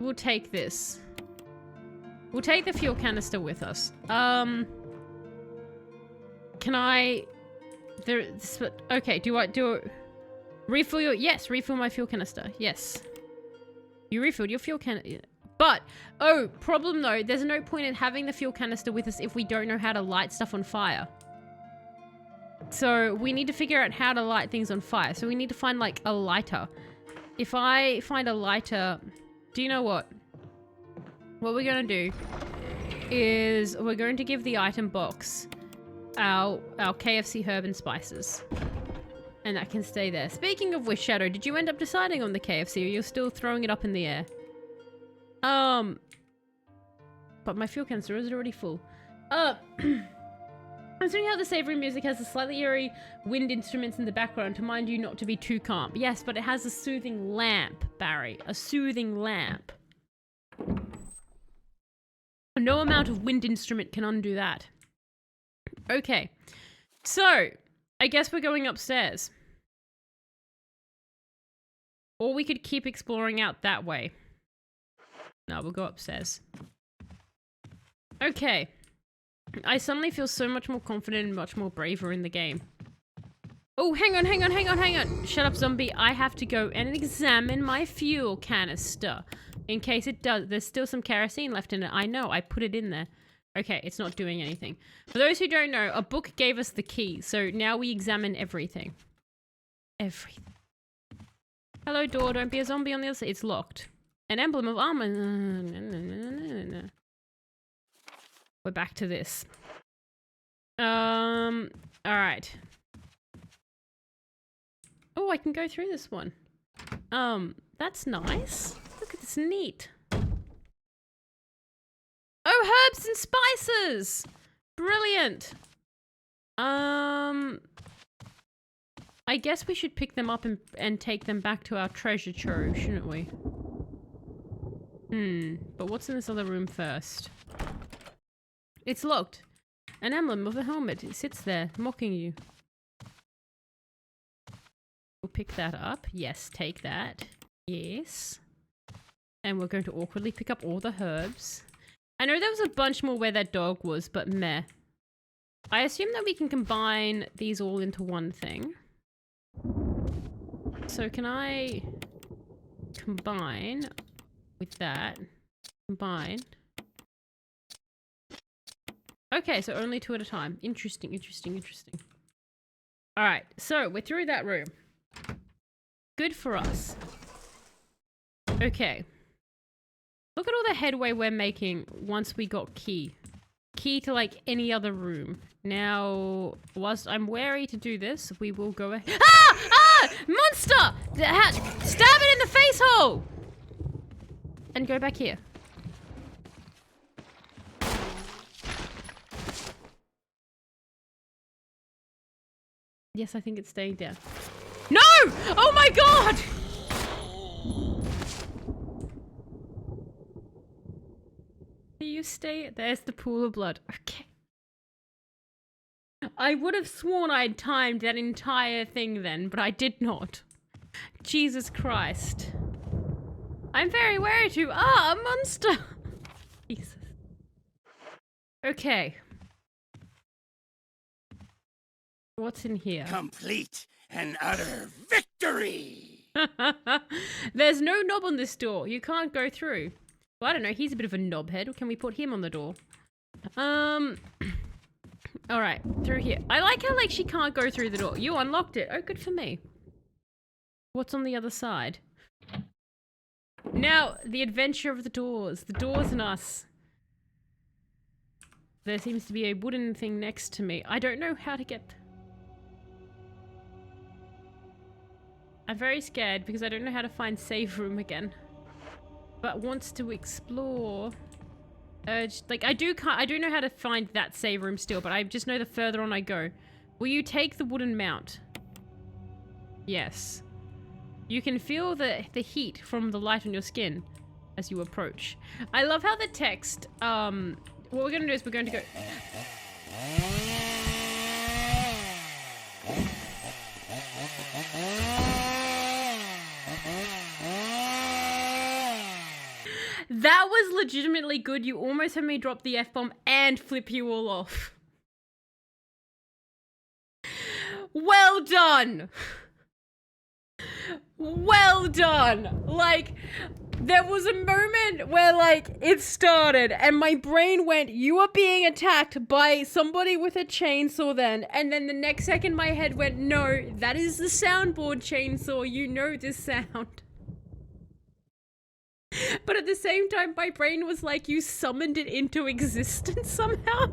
we'll take this. We'll take the fuel canister with us. Can I... Okay, refill your... Yes, refill my fuel canister. Yes. You refilled your fuel canister. But, oh, problem though, there's no point in having the fuel canister with us if we don't know how to light stuff on fire. So we need to figure out how to light things on fire. So we need to find like a lighter. If I find a lighter, do you know what? What we're going to do is we're going to give the item box our KFC herb and spices. And that can stay there. Speaking of which, Shadow, did you end up deciding on the KFC or you're still throwing it up in the air? But my fuel canister is already full. Considering how the savory music has the slightly eerie wind instruments in the background to mind you not to be too calm. Yes, but it has a soothing lamp, Barry. A soothing lamp. No amount of wind instrument can undo that. Okay. So, I guess we're going upstairs. Or we could keep exploring out that way. No, we'll go upstairs. Okay. I suddenly feel so much more confident and much more braver in the game. Oh, hang on. Shut up, zombie. I have to go and examine my fuel canister. In case it does. There's still some kerosene left in it. I know. I put it in there. Okay, it's not doing anything. For those who don't know, a book gave us the key. So now we examine everything. Everything. Hello, door. Don't be a zombie on the other side. It's locked. An emblem of armor. We're back to this. Alright. Oh, I can go through this one. That's nice. Look at this, neat. Oh, herbs and spices! Brilliant. I guess we should pick them up and take them back to our treasure trove, shouldn't we? But what's in this other room first? It's locked. An emblem of a helmet. It sits there, mocking you. We'll pick that up. Yes, take that. Yes. And we're going to awkwardly pick up all the herbs. I know there was a bunch more where that dog was, but meh. I assume that we can combine these all into one thing. So can I combine with that? Combine. Okay, so only 2 at a time. Interesting. Alright, so we're through that room. Good for us. Okay. Look at all the headway we're making once we got key. Key to like any other room. Now, whilst I'm wary to do this, we will go ahead. Ah! Monster! Stab it in the face hole! And go back here. Yes, I think it's staying down. No! Oh my god! You stay... There's the pool of blood. Okay. I would have sworn I'd timed that entire thing then, but I did not. Jesus Christ. I'm very wary too. Ah, a monster! Jesus. Okay. What's in here? Complete and utter victory! There's no knob on this door. You can't go through. Well, I don't know. He's a bit of a knobhead. Can we put him on the door? Alright, through here. I like how, like, she can't go through the door. You unlocked it. Oh, good for me. What's on the other side? Now, the adventure of the doors. The doors and us. There seems to be a wooden thing next to me. I don't know how to get... I'm very scared because I don't know how to find save room again. But wants to explore. Like, I do know how to find that save room still, but I just know the further on I go. Will you take the wooden mount? Yes. You can feel the heat from the light on your skin as you approach. I love how the text, what we're gonna do is we're going to go... That was legitimately good. You almost had me drop the F-bomb and flip you all off. Well done! Well done! Like, there was a moment where, like, it started and my brain went, you are being attacked by somebody with a chainsaw then. And then the next second my head went, no, that is the soundboard chainsaw. You know this sound. But at the same time, my brain was like, you summoned it into existence somehow.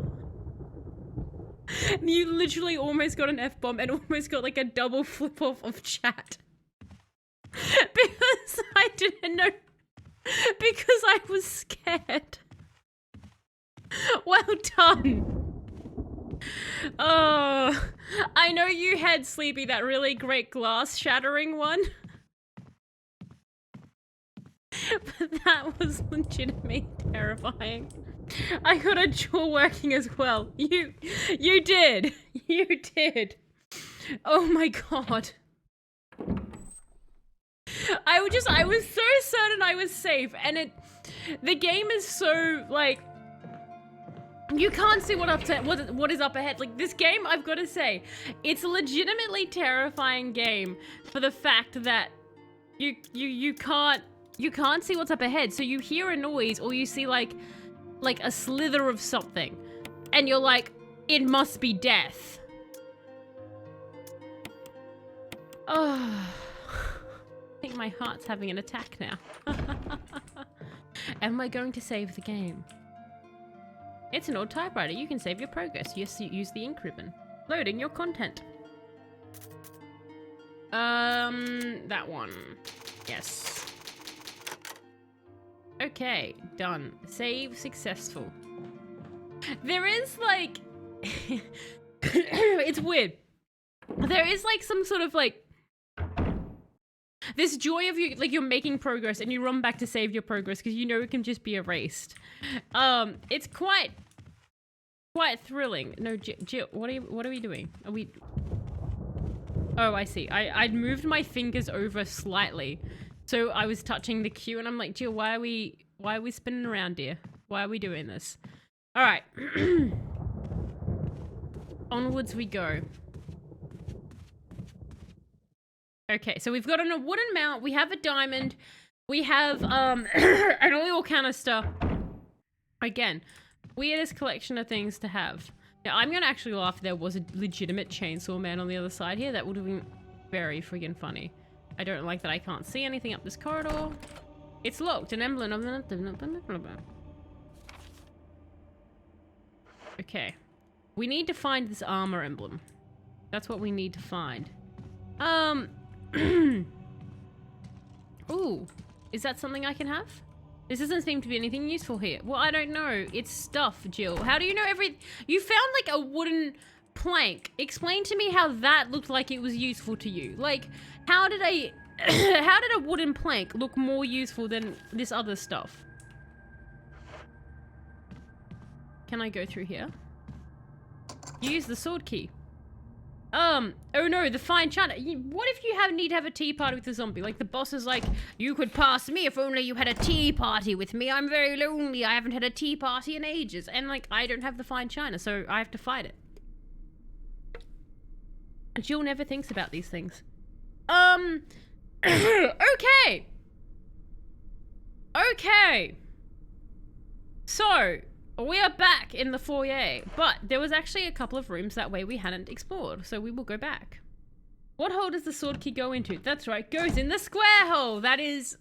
And you literally almost got an F-bomb and almost got like a double flip off of chat. Because I didn't know. Because I was scared. Well done. Oh, I know you had, Sleepy, that really great glass shattering one. But that was legitimately terrifying. I got a jaw working as well. You did. You did. Oh my god. I was so certain I was safe, and the game is so, like, you can't see what is up ahead. Like, this game, I've got to say, it's a legitimately terrifying game for the fact that you can't see what's up ahead. So you hear a noise or you see like a slither of something and you're like, it must be death. Oh, I think my heart's having an attack now. Am I going to save the game? It's an old typewriter. You can save your progress. Yes, you use the ink ribbon. Loading your content. That one. Yes. Okay, done. Save successful. There is like... it's weird. There is like some sort of like... this joy of you, like you're making progress and you run back to save your progress because you know it can just be erased. It's quite thrilling. No, Jill, what are we doing? Are we... Oh, I see. I'd moved my fingers over slightly. So I was touching the queue and I'm like, Jill, why are we spinning around here? Why are we doing this? All right. Onwards we go. Okay, so we've got a wooden mount, we have a diamond, we have an oil canister. Again, weirdest collection of things to have. Now, I'm gonna actually laugh if there was a legitimate chainsaw man on the other side here. That would have been very friggin' funny. I don't like that I can't see anything up this corridor. It's locked, an emblem of the... Okay. We need to find this armor emblem. That's what we need to find. Ooh, is that something I can have? This doesn't seem to be anything useful here. Well, I don't know. It's stuff, Jill. How do you know you found like a wooden plank. Explain to me how that looked like it was useful to you. Like, how did a wooden plank look more useful than this other stuff? Can I go through here? Use the sword key. Oh no, the fine china. What if you need to have a tea party with the zombie? Like the boss is like, you could pass me if only you had a tea party with me. I'm very lonely. I haven't had a tea party in ages. And like, I don't have the fine china, so I have to fight it. Jill never thinks about these things. Okay. Okay. So, we are back in the foyer, but there was actually a couple of rooms that way we hadn't explored, so we will go back. What hole does the sword key go into? That's right, goes in the square hole. That is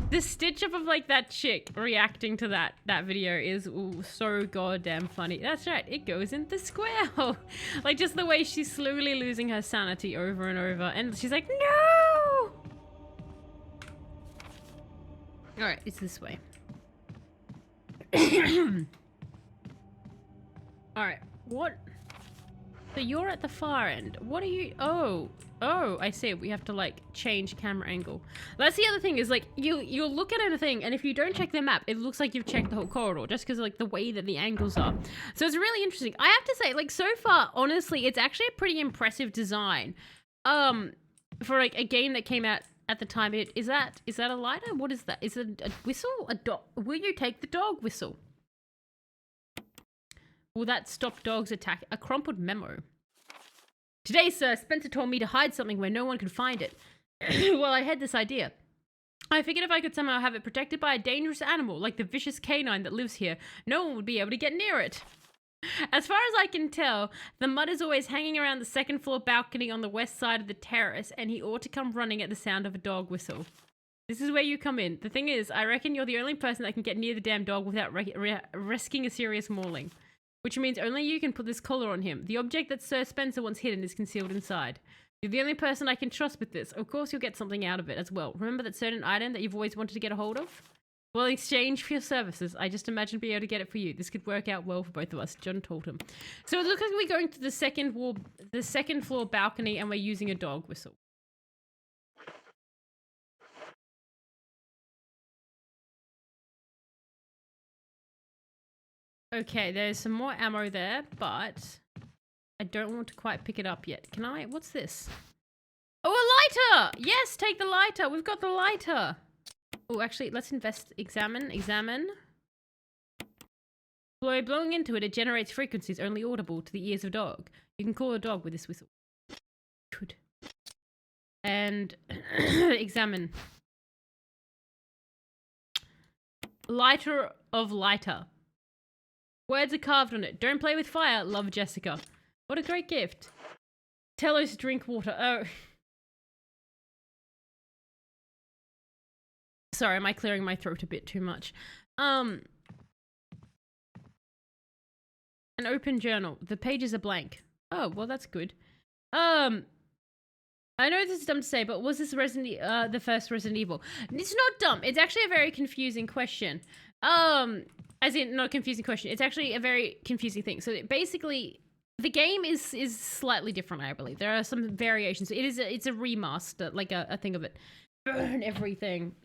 the stitch up of like that chick reacting to that video is so goddamn funny. That's right, it goes in the square hole. Like just the way she's slowly losing her sanity over and over, and she's like, no. All right, it's this way. All right, what? So you're at the far end. What are you? Oh, I see. We have to like change camera angle. That's the other thing is like you'll look at anything, and if you don't check the map, it looks like you've checked the whole corridor just because like the way that the angles are. So it's really interesting. I have to say, like so far, honestly, it's actually a pretty impressive design. For like a game that came out at the time. Is that a lighter? What is that? Is it a whistle? A dog? Will you take the dog whistle? Will that stop dogs attack? A crumpled memo. Today, sir, Spencer told me to hide something where no one could find it. Well, I had this idea. I figured if I could somehow have it protected by a dangerous animal, like the vicious canine that lives here, no one would be able to get near it. As far as I can tell, the mud is always hanging around the second floor balcony on the west side of the terrace, and he ought to come running at the sound of a dog whistle. This is where you come in. The thing is, I reckon you're the only person that can get near the damn dog without risking a serious mauling. Which means only you can put this collar on him. The object that Sir Spencer wants hidden is concealed inside. You're the only person I can trust with this. Of course you'll get something out of it as well. Remember that certain item that you've always wanted to get a hold of? Well, in exchange for your services, I just imagine being able to get it for you. This could work out well for both of us, John told him. So it looks like we're going to the second floor balcony, and we're using a dog whistle. Okay, there's some more ammo there, but I don't want to quite pick it up yet. Can I? What's this? Oh, a lighter! Yes, take the lighter. We've got the lighter. Oh, actually, let's examine. Blowing into it, it generates frequencies only audible to the ears of a dog. You can call a dog with this whistle. Good. And examine. Lighter of lighter. Words are carved on it. Don't play with fire. Love, Jessica. What a great gift. Tell us to drink water. Oh. Sorry, am I clearing my throat a bit too much? An open journal. The pages are blank. Oh, well, that's good. I know this is dumb to say, but was this the first Resident Evil? It's not dumb. It's actually a very confusing question. As in, not a confusing question. It's actually a very confusing thing. So basically, the game is slightly different, I believe. There are some variations. It's a remaster, like a thing of it. Burn everything.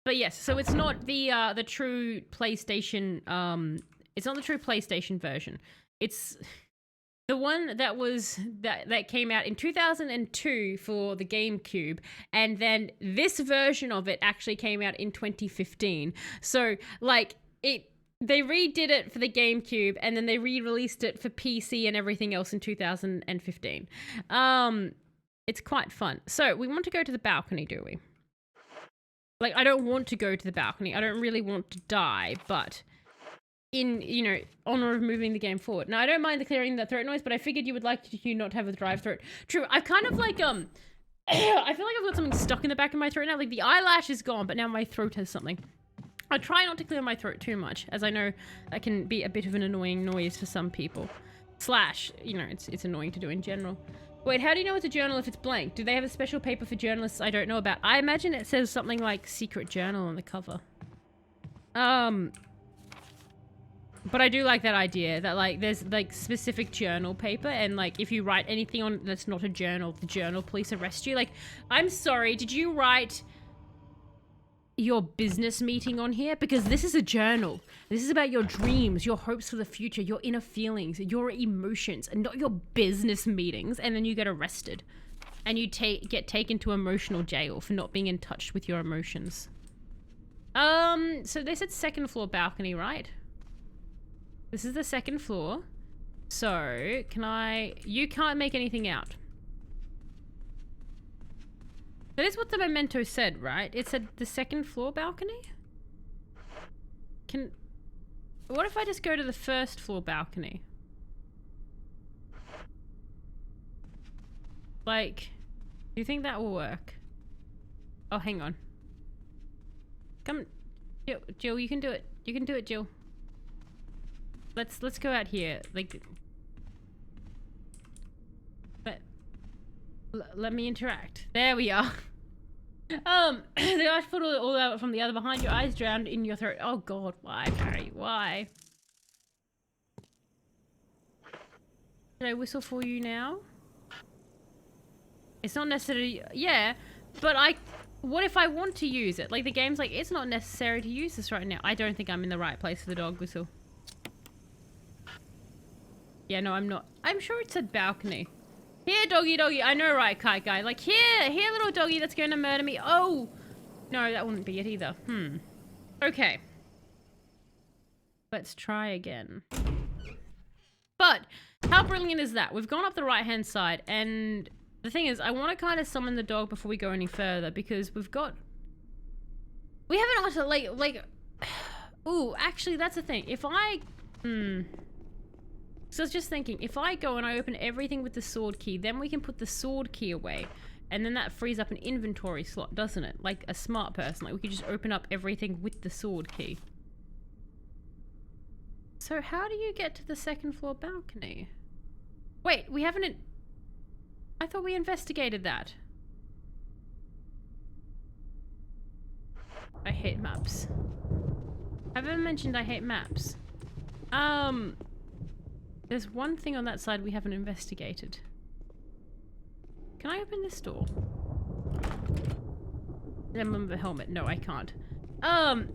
But yes, so it's not the true PlayStation. It's not the true PlayStation version. It's the one that came out in 2002 for the GameCube, and then this version of it actually came out in 2015. So like they redid it for the GameCube, and then they re-released it for PC and everything else in 2015. It's quite fun. So we want to go to the balcony, do we? Like, I don't want to go to the balcony. I don't really want to die, but in, honor of moving the game forward. Now, I don't mind the clearing the throat noise, but I figured you would like to not have a dry throat. True, I've kind of like, I feel like I've got something stuck in the back of my throat now. Like, the eyelash is gone, but now my throat has something. I try not to clear my throat too much, as I know that can be a bit of an annoying noise for some people. Slash, it's annoying to do in general. Wait, how do you know it's a journal if it's blank? Do they have a special paper for journalists I don't know about? I imagine it says something like secret journal on the cover. But I do like that idea that like there's like specific journal paper, and like if you write anything on that's not a journal, the journal police arrest you. Like, I'm sorry, did you write your business meeting on here? Because this is a journal. This is about your dreams, your hopes for the future, your inner feelings, your emotions, and not your business meetings. And then you get arrested and you get taken to emotional jail for not being in touch with your emotions. So they said second floor balcony, right? This is the second floor. So, can I... You can't make anything out. That is what the memento said, right? It said the second floor balcony? What if I just go to the first floor balcony? Like, do you think that will work? Oh, hang on. Come, Jill, you can do it. You can do it, Jill. Let's go out here. Like, let me interact. There we are. The ice put all out from the other behind your eyes, drowned in your throat. Oh God, why, Barry? Why? Should I whistle for you now? It's not necessary. Yeah, but what if I want to use it? Like the game's like, it's not necessary to use this right now. I don't think I'm in the right place for the dog whistle. Yeah, no, I'm not. I'm sure it said balcony. Here, doggy, doggy. I know, right, kite guy. Like, here, little doggy that's going to murder me. Oh! No, that wouldn't be it either. Okay. Let's try again. But, how brilliant is that? We've gone up the right-hand side, and the thing is, I want to kind of summon the dog before we go any further, because we haven't also, like... Ooh, actually, that's the thing. If I... So I was just thinking, if I go and I open everything with the sword key, then we can put the sword key away. And then that frees up an inventory slot, doesn't it? Like a smart person. Like we could just open up everything with the sword key. So how do you get to the second floor balcony? Wait, we haven't... I thought we investigated that. I hate maps. Have I mentioned I hate maps? There's one thing on that side we haven't investigated. Can I open this door? Emblem of a helmet. No, I can't. No.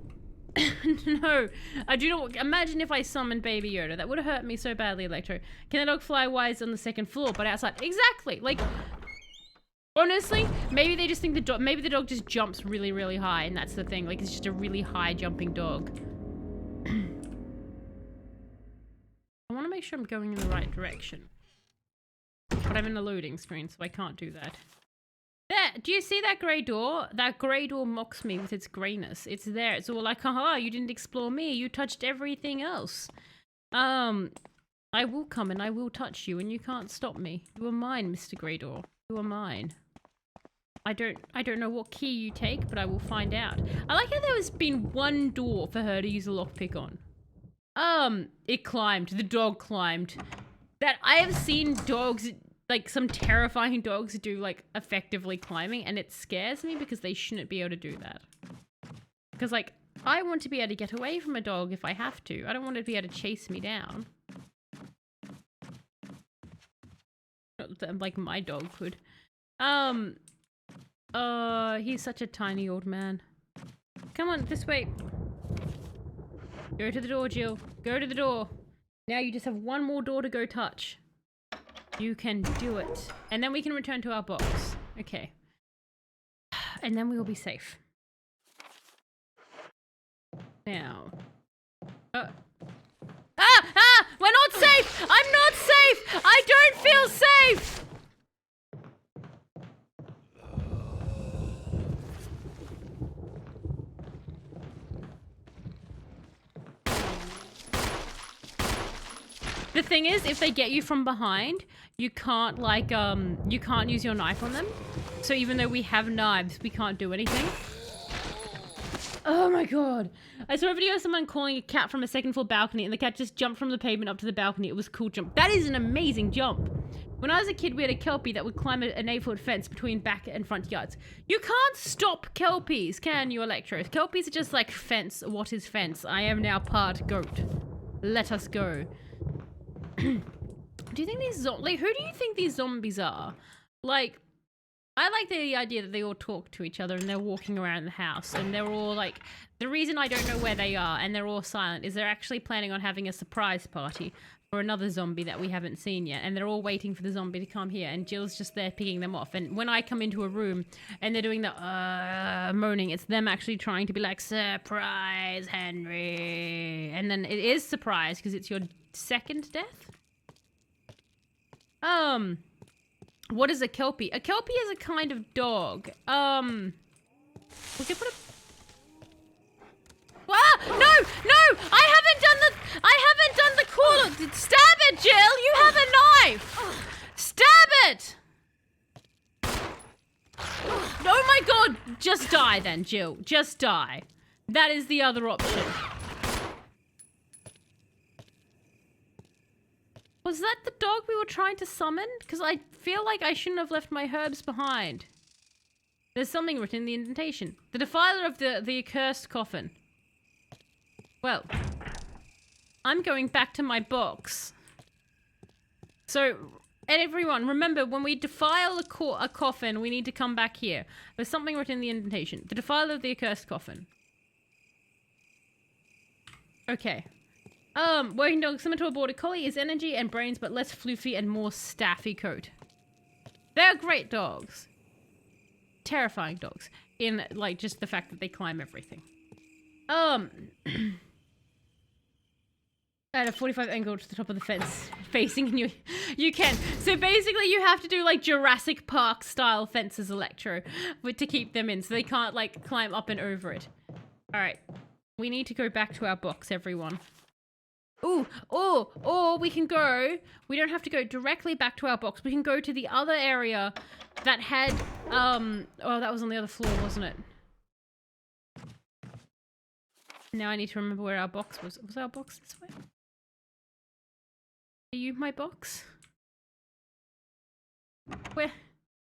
I do not... Imagine if I summoned Baby Yoda. That would have hurt me so badly, Electro. Can the dog fly wise on the second floor, but outside? Exactly! Like... Honestly, maybe they just think the dog... Maybe the dog just jumps really, really high, and that's the thing. Like, it's just a really high jumping dog. I want to make sure I'm going in the right direction. But I'm in a loading screen, so I can't do that. There! Do you see that grey door? That grey door mocks me with its greyness. It's there. It's all like, haha, you didn't explore me. You touched everything else. I will come and I will touch you, and you can't stop me. You are mine, Mr. Grey Door. You are mine. I don't know what key you take, but I will find out. I like how there has been one door for her to use a lockpick on. It climbed. The dog climbed. That I have seen dogs, like some terrifying dogs do like effectively climbing, and it scares me because they shouldn't be able to do that. Because like, I want to be able to get away from a dog if I have to. I don't want it to be able to chase me down. Not that, like my dog could. He's such a tiny old man. Come on, this way. Go to the door, Jill. Go to the door. Now you just have one more door to go touch. You can do it. And then we can return to our box. Okay. And then we will be safe. Now. We're not safe! I'm not safe! I don't feel safe! The thing is, if they get you from behind, you can't like, you can't use your knife on them. So even though we have knives, we can't do anything. Oh my god. I saw a video of someone calling a cat from a second floor balcony, and the cat just jumped from the pavement up to the balcony. It was a cool jump. That is an amazing jump. When I was a kid, we had a Kelpie that would climb an 8-foot fence between back and front yards. You can't stop Kelpies, can you, Electro? Kelpies are just like fence. What is fence? I am now part goat. Let us go. Do you think these like, who do you think these zombies are? Like, I like the idea that they all talk to each other and they're walking around the house and they're all like, the reason I don't know where they are and they're all silent is they're actually planning on having a surprise party for another zombie that we haven't seen yet, and they're all waiting for the zombie to come here, and Jill's just there picking them off. And when I come into a room and they're doing the moaning, it's them actually trying to be like, surprise, Henry. And then it is surprise because it's your second death. What is a Kelpie? A Kelpie is a kind of dog. We could put a... Ah! No! No! I haven't done the cool... Stab it, Jill! You have a knife! Stab it! Oh my god! Just die then, Jill. Just die. That is the other option. Was that the dog we were trying to summon? Because I feel like I shouldn't have left my herbs behind. There's something written in the indentation. The defiler of the accursed coffin. Well, I'm going back to my box. So, and everyone, remember, when we defile a coffin, we need to come back here. There's something written in the indentation. The defiler of the accursed coffin. Okay. Working dog similar to a border collie is energy and brains, but less floofy and more staffy coat. They're great dogs. Terrifying dogs. In, like, just the fact that they climb everything. At a 45 angle to the top of the fence, facing you can. So basically you have to do like Jurassic Park style fences, Electro, to keep them in, so they can't like climb up and over it. Alright, we need to go back to our box, everyone. Ooh, or we can go, we don't have to go directly back to our box, we can go to the other area that had, oh, that was on the other floor, wasn't it? Now I need to remember where our box was. Was our box this way? Are you my box? Where?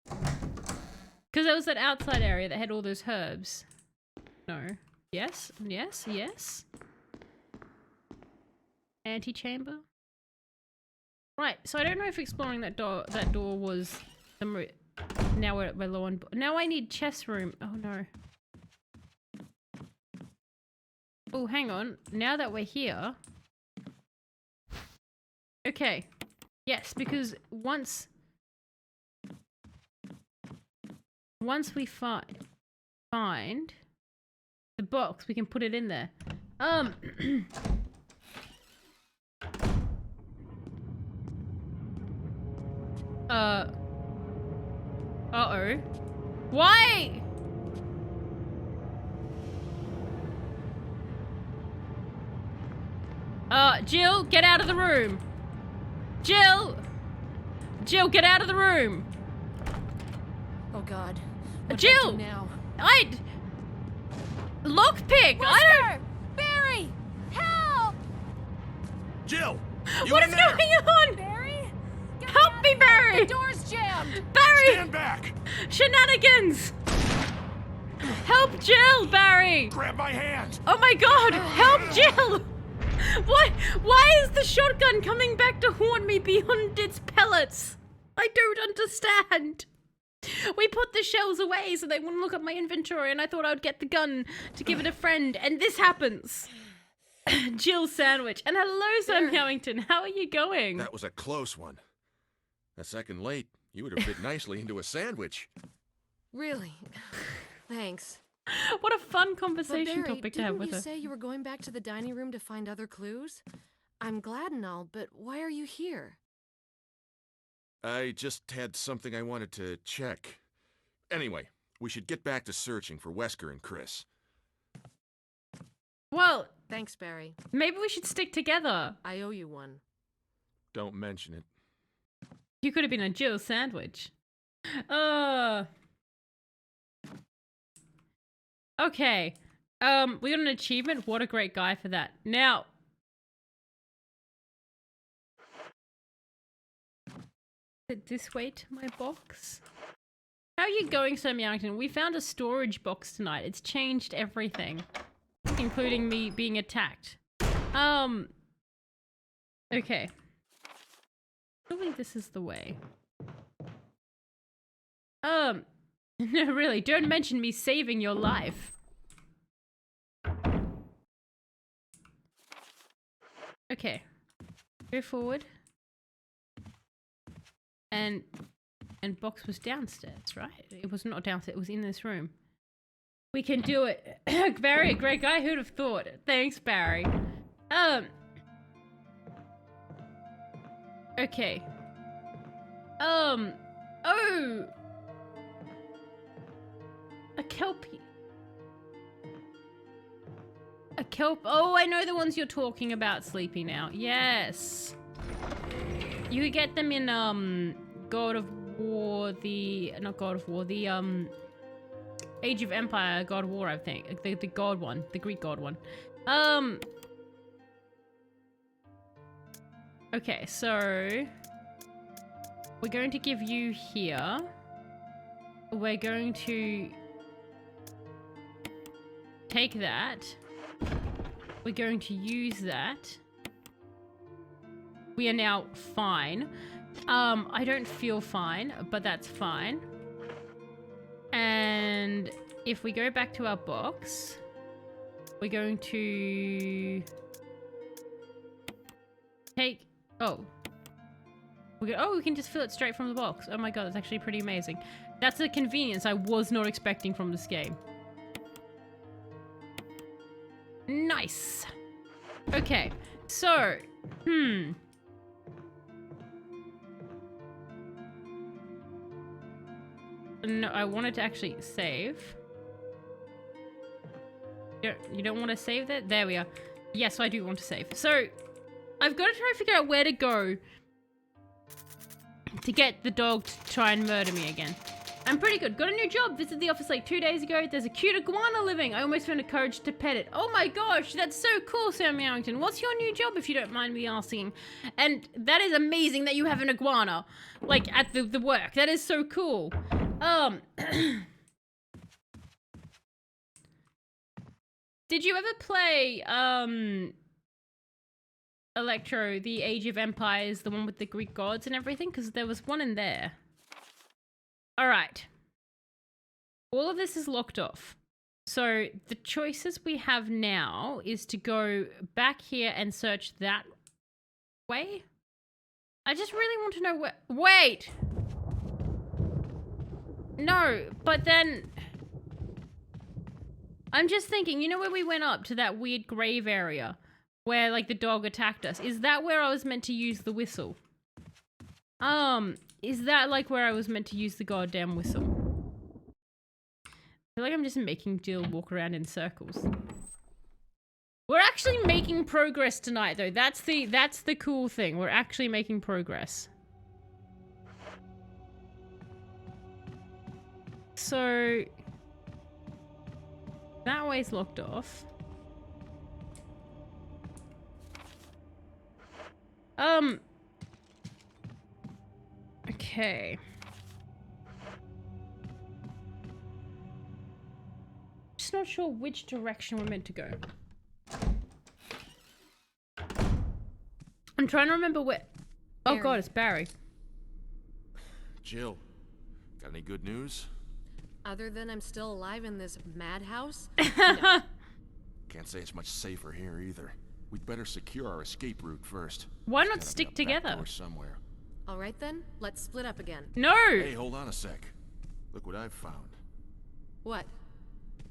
Because there was that outside area that had all those herbs. No. Yes, yes, yes. Antechamber. Right, so I don't know if exploring that door was the now we're low on. Now I need chest room. Oh no. Oh, hang on. Now that we're here. Okay. Yes, because once we find the box, we can put it in there. Uh-oh. Why? Jill, get out of the room. Jill! Jill, get out of the room. Oh God. What Jill! do I do now? Lockpick! Wesker! Barry! Help! Jill! What is going on? Barry? Get Help out me, of here. Barry! The door's jammed! Barry! Stand back! Shenanigans! Help Jill, Barry! Grab my hand! Oh my god! Help Jill! Why is the shotgun coming back to haunt me beyond its pellets? I don't understand. We put the shells away so they wouldn't look at my inventory, and I thought I would get the gun to give it a friend, and this happens. Jill Sandwich. And hello, Sam Howington. How are you going? That was a close one. A second late, you would have fit nicely into a sandwich. Really? Thanks. What a fun But conversation Barry, topic to have with didn't her. you say you were going back to the dining room to find other clues? I'm glad and all, but why are you here? I just had something I wanted to check. Anyway, we should get back to searching for Wesker and Chris. Well, Thanks, Barry. maybe we should stick together. I owe you one. Don't mention it. You could have been a Jill Sandwich. Okay. We got an achievement. What a great guy for that. Now. Is it this way to my box? How are you going, Sam Youngton? We found a storage box tonight. It's changed everything. Including me being attacked. Okay. Surely this is the way. No, really, don't mention me saving your life. Okay. Go forward. And box was downstairs, right? It was not downstairs, it was in this room. We can do it. Barry, a great guy, who'd have thought? Thanks, Barry. Okay. Oh! A kelpie. A kelp. Oh, I know the ones you're talking about, Sleepy now. Yes. You could get them in, God of War, not God of War, the, Age of Empire God of War, I think. The god one. The Greek god one. Okay, so... We're going to give you here. We're going to... take that. We're going to use that. We are now fine. I don't feel fine, but that's fine. And if we go back to our box, we're going to take, we can just fill it straight from the box. Oh my god, that's actually pretty amazing. That's a convenience I was not expecting from this game. Nice. Okay, so, no, I wanted to actually save. You don't want to save that? There we are. Yes, I do want to save. So, I've got to try and figure out where to go to get the dog to try and murder me again. I'm pretty good. Got a new job. Visited the office like 2 days ago. There's a cute iguana living. I almost found the courage to pet it. Oh my gosh, that's so cool, Sam Yarrington. What's your new job, if you don't mind me asking? And that is amazing that you have an iguana, like, at the work. That is so cool. Did you ever play, Electro, the Age of Empires, the one with the Greek gods and everything? Because there was one in there. Alright. All of this is locked off. So the choices we have now is to go back here and search that way. I just really want to know where— wait! No, but then... I'm just thinking, you know where we went up to that weird grave area? Where, like, the dog attacked us. Is that where I was meant to use the whistle? Is that, like, where I was meant to use the goddamn whistle? I feel like I'm just making Jill walk around in circles. We're actually making progress tonight, though. That's the cool thing. We're actually making progress. So... that way's locked off. Okay. Just not sure which direction we're meant to go. I'm trying to remember where— oh Barry. god, it's Barry. Jill, got any good news? Other than I'm still alive in this madhouse? Can't say it's much safer here either. We'd better secure our escape route first. Why There's not gotta be stick a back together? door somewhere. All right then, let's split up again. No! Hey, hold on a sec. Look what I've found. What?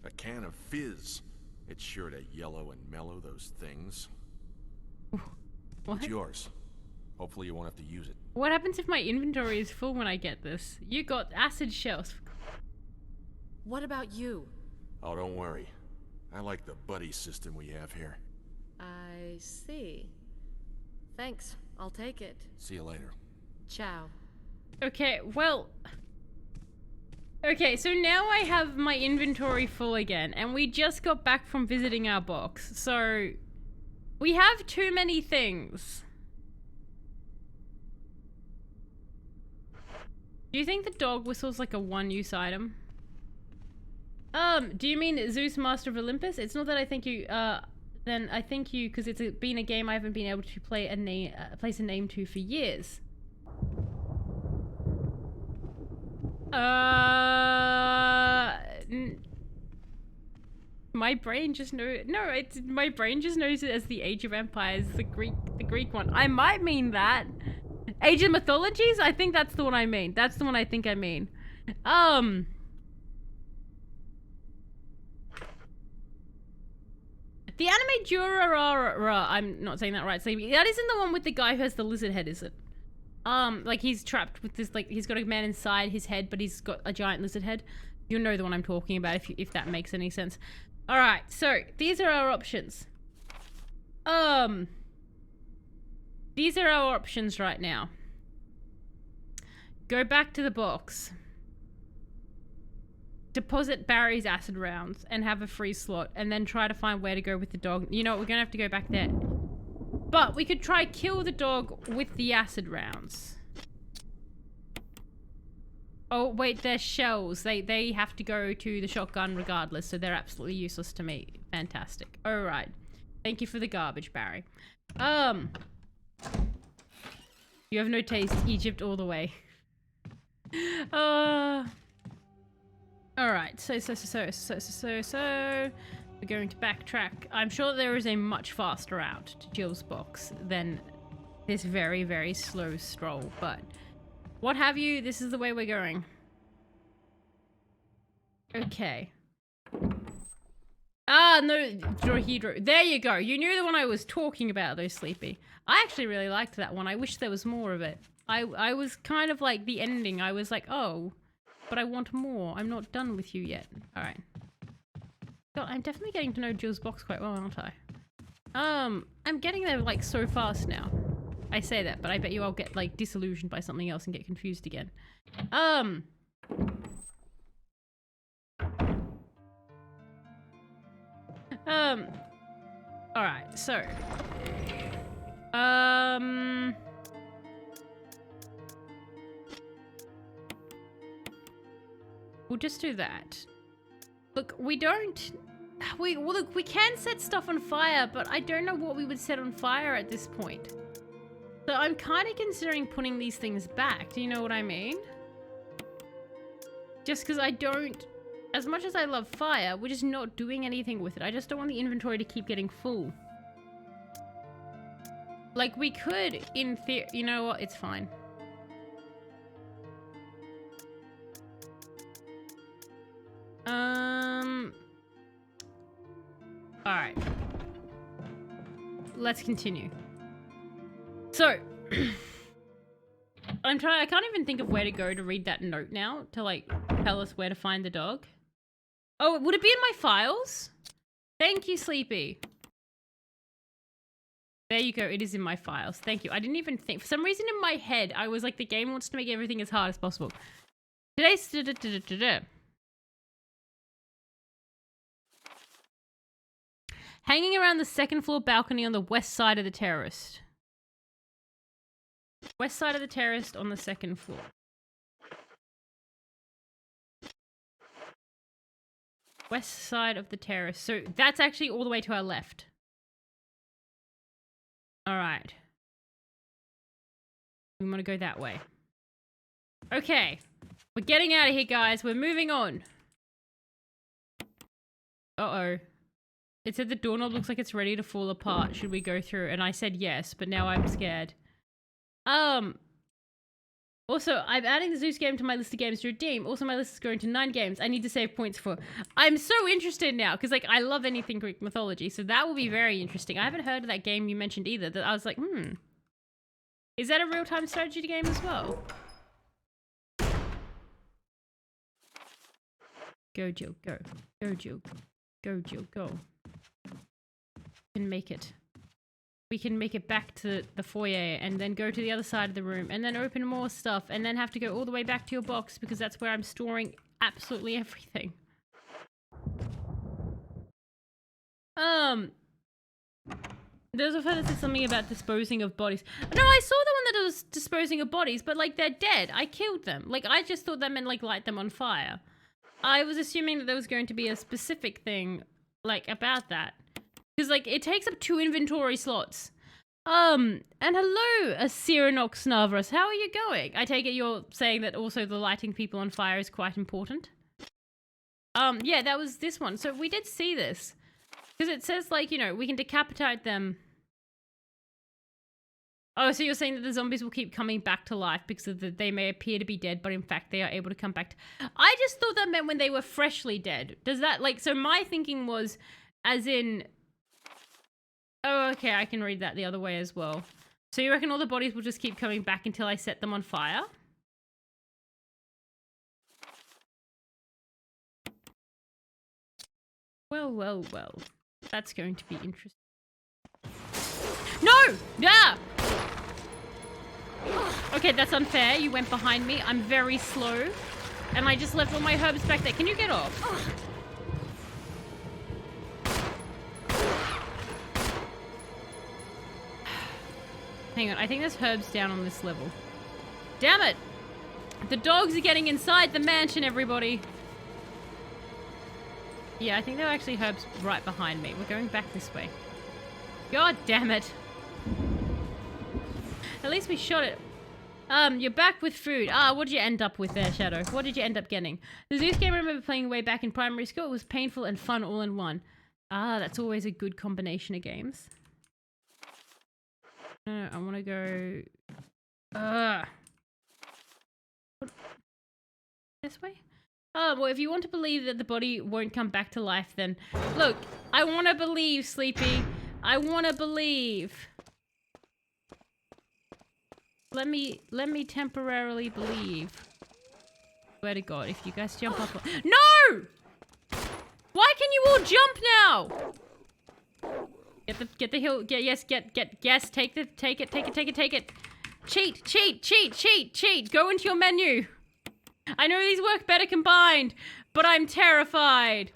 A can of fizz. It's sure to yellow and mellow those things. What? It's yours. Hopefully you won't have to use it. What happens if my inventory is full when I get this? You got acid shells. What about you? Oh, don't worry. I like the buddy system we have here. I see. Thanks, I'll take it. See you later. Ciao. Okay, well... okay, so now I have my inventory full again, and we just got back from visiting our box, so... we have too many things. Do you think the dog whistle's like a one-use item? Do you mean Zeus, Master of Olympus? It's not that I think you, then I think you, because it's been a game I haven't been able to play a name, place a name to for years. My brain just knows, my brain just knows it as the Age of Empires, the Greek one. I might mean that. Age of Mythologies? I think that's the one I mean. That's the one I think I mean. The anime Durarara, I'm not saying that right, Sleepy. That isn't the one with the guy who has the lizard head, is it? Like he's trapped with this, like he's got a man inside his head, but he's got a giant lizard head. You'll know the one I'm talking about if that makes any sense. All right, so these are our options. These are our options right now. Go back to the box. Deposit Barry's acid rounds and have a free slot, and then try to find where to go with the dog. You know what, we're gonna have to go back there. But we could try kill the dog with the acid rounds. Oh wait, they're shells. They have to go to the shotgun regardless, so they're absolutely useless to me. Fantastic. Alright. Thank you for the garbage, Barry. You have no taste. Egypt all the way. Alright, so we're going to backtrack. I'm sure there is a much faster route to Jill's box than this very, very slow stroll, but what have you, this is the way we're going. Okay. Ah, no, Drohedro. There you go. You knew the one I was talking about, though, Sleepy. I actually really liked that one. I wish there was more of it. I was kind of like the ending. I was like, oh, but I want more. I'm not done with you yet. All right. God, I'm definitely getting to know Jill's box quite well, aren't I? I'm getting there like so fast now. I say that, but I bet you I'll get like disillusioned by something else and get confused again. All right, so, we'll just do that. Look, we can set stuff on fire, but I don't know what we would set on fire at this point. So I'm kind of considering putting these things back. Do you know what I mean? Just because I don't, as much as I love fire, we're just not doing anything with it. I just don't want the inventory to keep getting full. Like we could, in theory, you know what? It's fine. Alright. Let's continue. So, I can't even think of where to go to read that note now to like tell us where to find the dog. Oh, would it be in my files? Thank you, Sleepy. There you go, it is in my files. Thank you. I didn't even think, for some reason in my head, I was like, the game wants to make everything as hard as possible. Today's hanging around the second floor balcony on the west side of the terrace. West side of the terrace on the second floor. West side of the terrace. So that's actually all the way to our left. All right. We want to go that way. Okay. We're getting out of here, guys. We're moving on. Uh-oh. It said the doorknob looks like it's ready to fall apart. Should we go through? And I said yes, but now I'm scared. Also, I'm adding the Zeus game to my list of games to redeem. Also, my list is going to 9 games. I need to save points for. I'm so interested now because, like, I love anything Greek mythology, so that will be very interesting. I haven't heard of that game you mentioned either. That I was like, is that a real-time strategy game as well? Go, Jill, go. Go, Jill. Go, Jill, go. We can make it. We can make it back to the foyer and then go to the other side of the room and then open more stuff and then have to go all the way back to your box because that's where I'm storing absolutely everything. There's a fellow that said something about disposing of bodies. No, I saw the one that was disposing of bodies, but like they're dead. I killed them. Like I just thought that meant like light them on fire. I was assuming that there was going to be a specific thing like about that. Because, like, it takes up 2 inventory slots. And hello, Asiranox Navras. How are you going? I take it you're saying that also the lighting people on fire is quite important. Yeah, that was this one. So we did see this. Because it says, like, you know, we can decapitate them. Oh, so you're saying that the zombies will keep coming back to life because of they may appear to be dead, but in fact they are able to come back. I just thought that meant when they were freshly dead. Does that, like, so my thinking was as in... Oh, okay, I can read that the other way as well. So you reckon all the bodies will just keep coming back until I set them on fire? Well, well, well. That's going to be interesting. No! Yeah! Okay, that's unfair. You went behind me. I'm very slow. And I just left all my herbs back there. Can you get off? Hang on. I think there's herbs down on this level. Damn it! The dogs are getting inside the mansion, everybody. Yeah, I think there are actually herbs right behind me. We're going back this way. God damn it. At least we shot it. You're back with food. What did you end up with there, Shadow? What did you end up getting? The Zeus game I remember playing way back in primary school. It was painful and fun all in one. That's always a good combination of games. No, I want to go... This way? Oh, well, if you want to believe that the body won't come back to life, then... Look, I want to believe, Sleepy. I want to believe. Let me temporarily believe. Swear to God, if you guys jump up... No! Why can you all jump now? Get the hill. Yes, take it. Cheat. Go into your menu. I know these work better combined, but I'm terrified.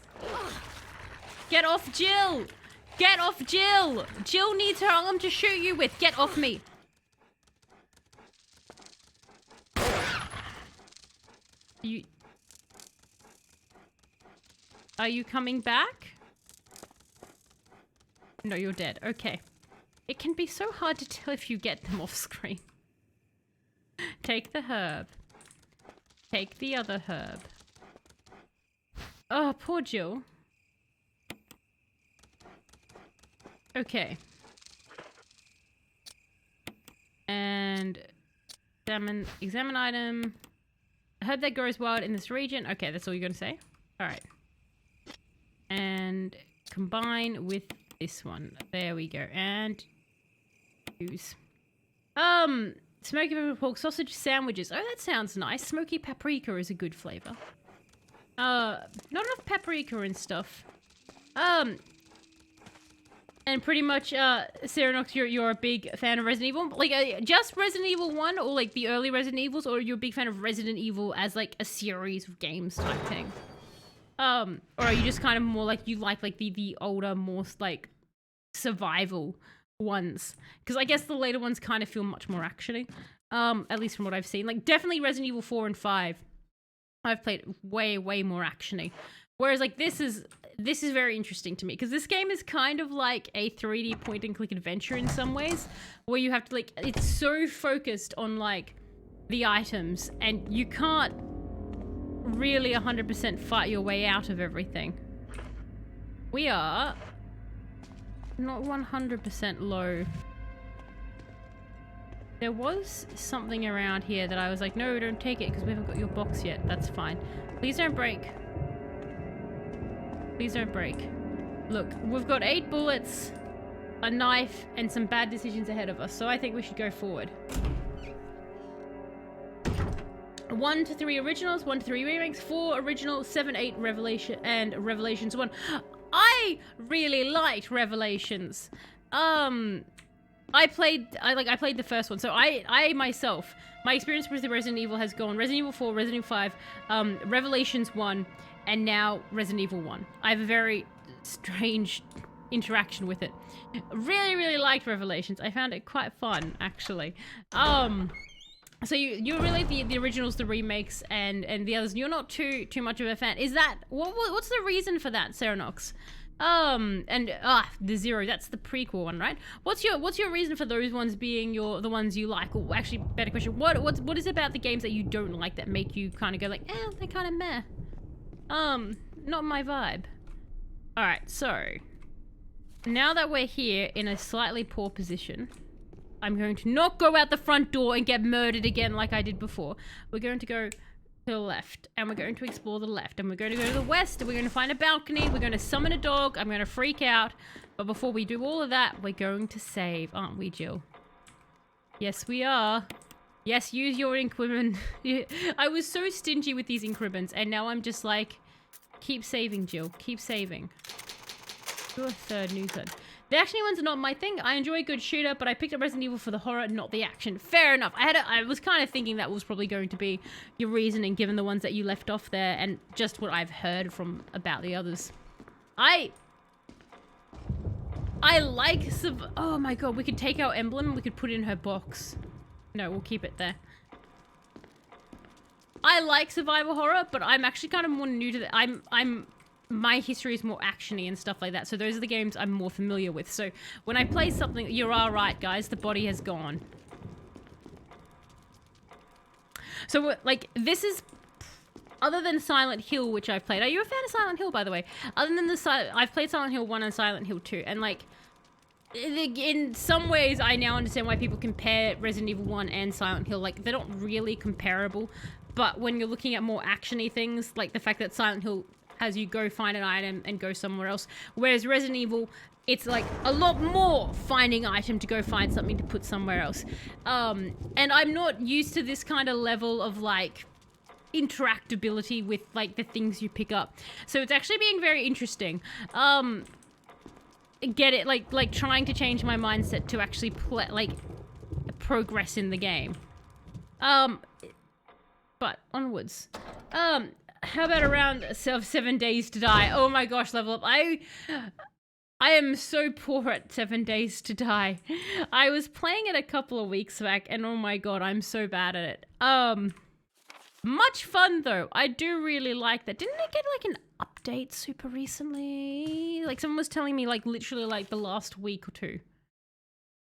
Get off Jill. Get off Jill. Jill needs her arm to shoot you with. Get off me. Are you coming back? No, you're dead. Okay. It can be so hard to tell if you get them off screen. Take the herb. Take the other herb. Oh, poor Jill. Okay. And examine item. A herb that grows wild in this region. Okay, that's all you're gonna say? Alright. And combine with this one. There we go. And use. Smoky pepper pork sausage sandwiches. Oh, that sounds nice. Smoky paprika is a good flavor. Not enough paprika and stuff. And pretty much, Serenox, you're a big fan of Resident Evil? Like, just Resident Evil 1 or like the early Resident Evils, or you're a big fan of Resident Evil as like a series of games type thing? Or are you just kind of more like you like the older, more like survival ones? Because I guess the later ones kind of feel much more actiony. At least from what I've seen. Like definitely Resident Evil 4 and 5. I've played way more actiony. Whereas like this is very interesting to me because this game is kind of like a 3D point and click adventure in some ways, where you have to like, it's so focused on like the items and you can't really 100% fight your way out of everything. We are not 100% low. There was something around here that I was like, no, don't take it because we haven't got your box yet. That's fine. Please don't break. Please don't break. Look, we've got 8 bullets, a knife, and some bad decisions ahead of us, so I think we should go forward. 1 to 3 originals, 1 to 3 remakes, 4 original, 7, 8 Revelation, and Revelations 1. I really liked Revelations. I played the first one, so I myself, my experience with the Resident Evil has gone Resident Evil 4, Resident Evil 5, Revelations 1, and now Resident Evil 1. I have a very strange interaction with it. Really liked Revelations. I found it quite fun, actually. So you really the originals, the remakes, and the others. You're not too much of a fan. Is that what's the reason for that, Serenox? The Zero, that's the prequel one, right? What's your reason for those ones being the ones you like? Or actually, better question, what is it about the games that you don't like that make you kind of go like, they're kind of meh? Not my vibe. Alright, so now that we're here in a slightly poor position, I'm going to not go out the front door and get murdered again like I did before. We're going to go to the left, and we're going to explore the left, and we're going to go to the west, and we're going to find a balcony, we're going to summon a dog, I'm going to freak out, but before we do all of that, we're going to save, aren't we, Jill? Yes, we are. Yes, use your ink ribbon. I was so stingy with these ink ribbons, and now I'm just like, keep saving, Jill. Keep saving. Do a third new third. The action ones are not my thing. I enjoy a good shooter, but I picked up Resident Evil for the horror, not the action. Fair enough. I was kind of thinking that was probably going to be your reasoning, given the ones that you left off there, and just what I've heard from about the others. I like oh my god, we could take our emblem and we could put it in her box. No, we'll keep it there. I like survival horror, but I'm actually kind of more new to that. My history is more actiony and stuff like that, so those are the games I'm more familiar with. So when I play something, you're all right, guys, the body has gone. So like, this is, other than Silent Hill, which I've played. Are you a fan of Silent Hill, by the way? Other than I've played Silent Hill 1 and Silent Hill 2, and like, in some ways, I now understand why people compare Resident Evil 1 and Silent Hill. Like, they're not really comparable, but when you're looking at more actiony things, like the fact that Silent Hill has you go find an item and go somewhere else, whereas Resident Evil, it's like a lot more finding item to go find something to put somewhere else. And I'm not used to this kind of level of like interactability with like the things you pick up, so it's actually being very interesting. Get it, like trying to change my mindset to actually play, like, progress in the game. But onwards. How about around 7 Days to Die? Oh my gosh, level up. I am so poor at 7 Days to Die. I was playing it a couple of weeks back, and oh my god, I'm so bad at it. Much fun though. I do really like that. Didn't it get like an update super recently? Like someone was telling me like literally like the last week or two.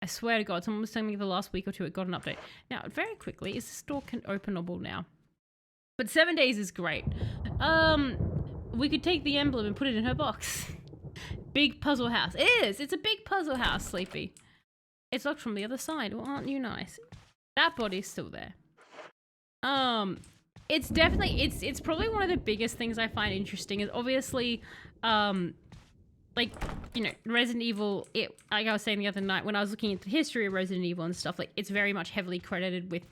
I swear to god, someone was telling me the last week or two it got an update. Now, very quickly, is the store openable now? But 7 Days is great. We could take the emblem and put it in her box. Big puzzle house. It is. It's a big puzzle house, Sleepy. It's locked from the other side. Well, aren't you nice? That body's still there. It's definitely, it's probably one of the biggest things I find interesting is obviously, like, you know, Resident Evil, like I was saying the other night when I was looking into the history of Resident Evil and stuff, like, it's very much heavily credited with,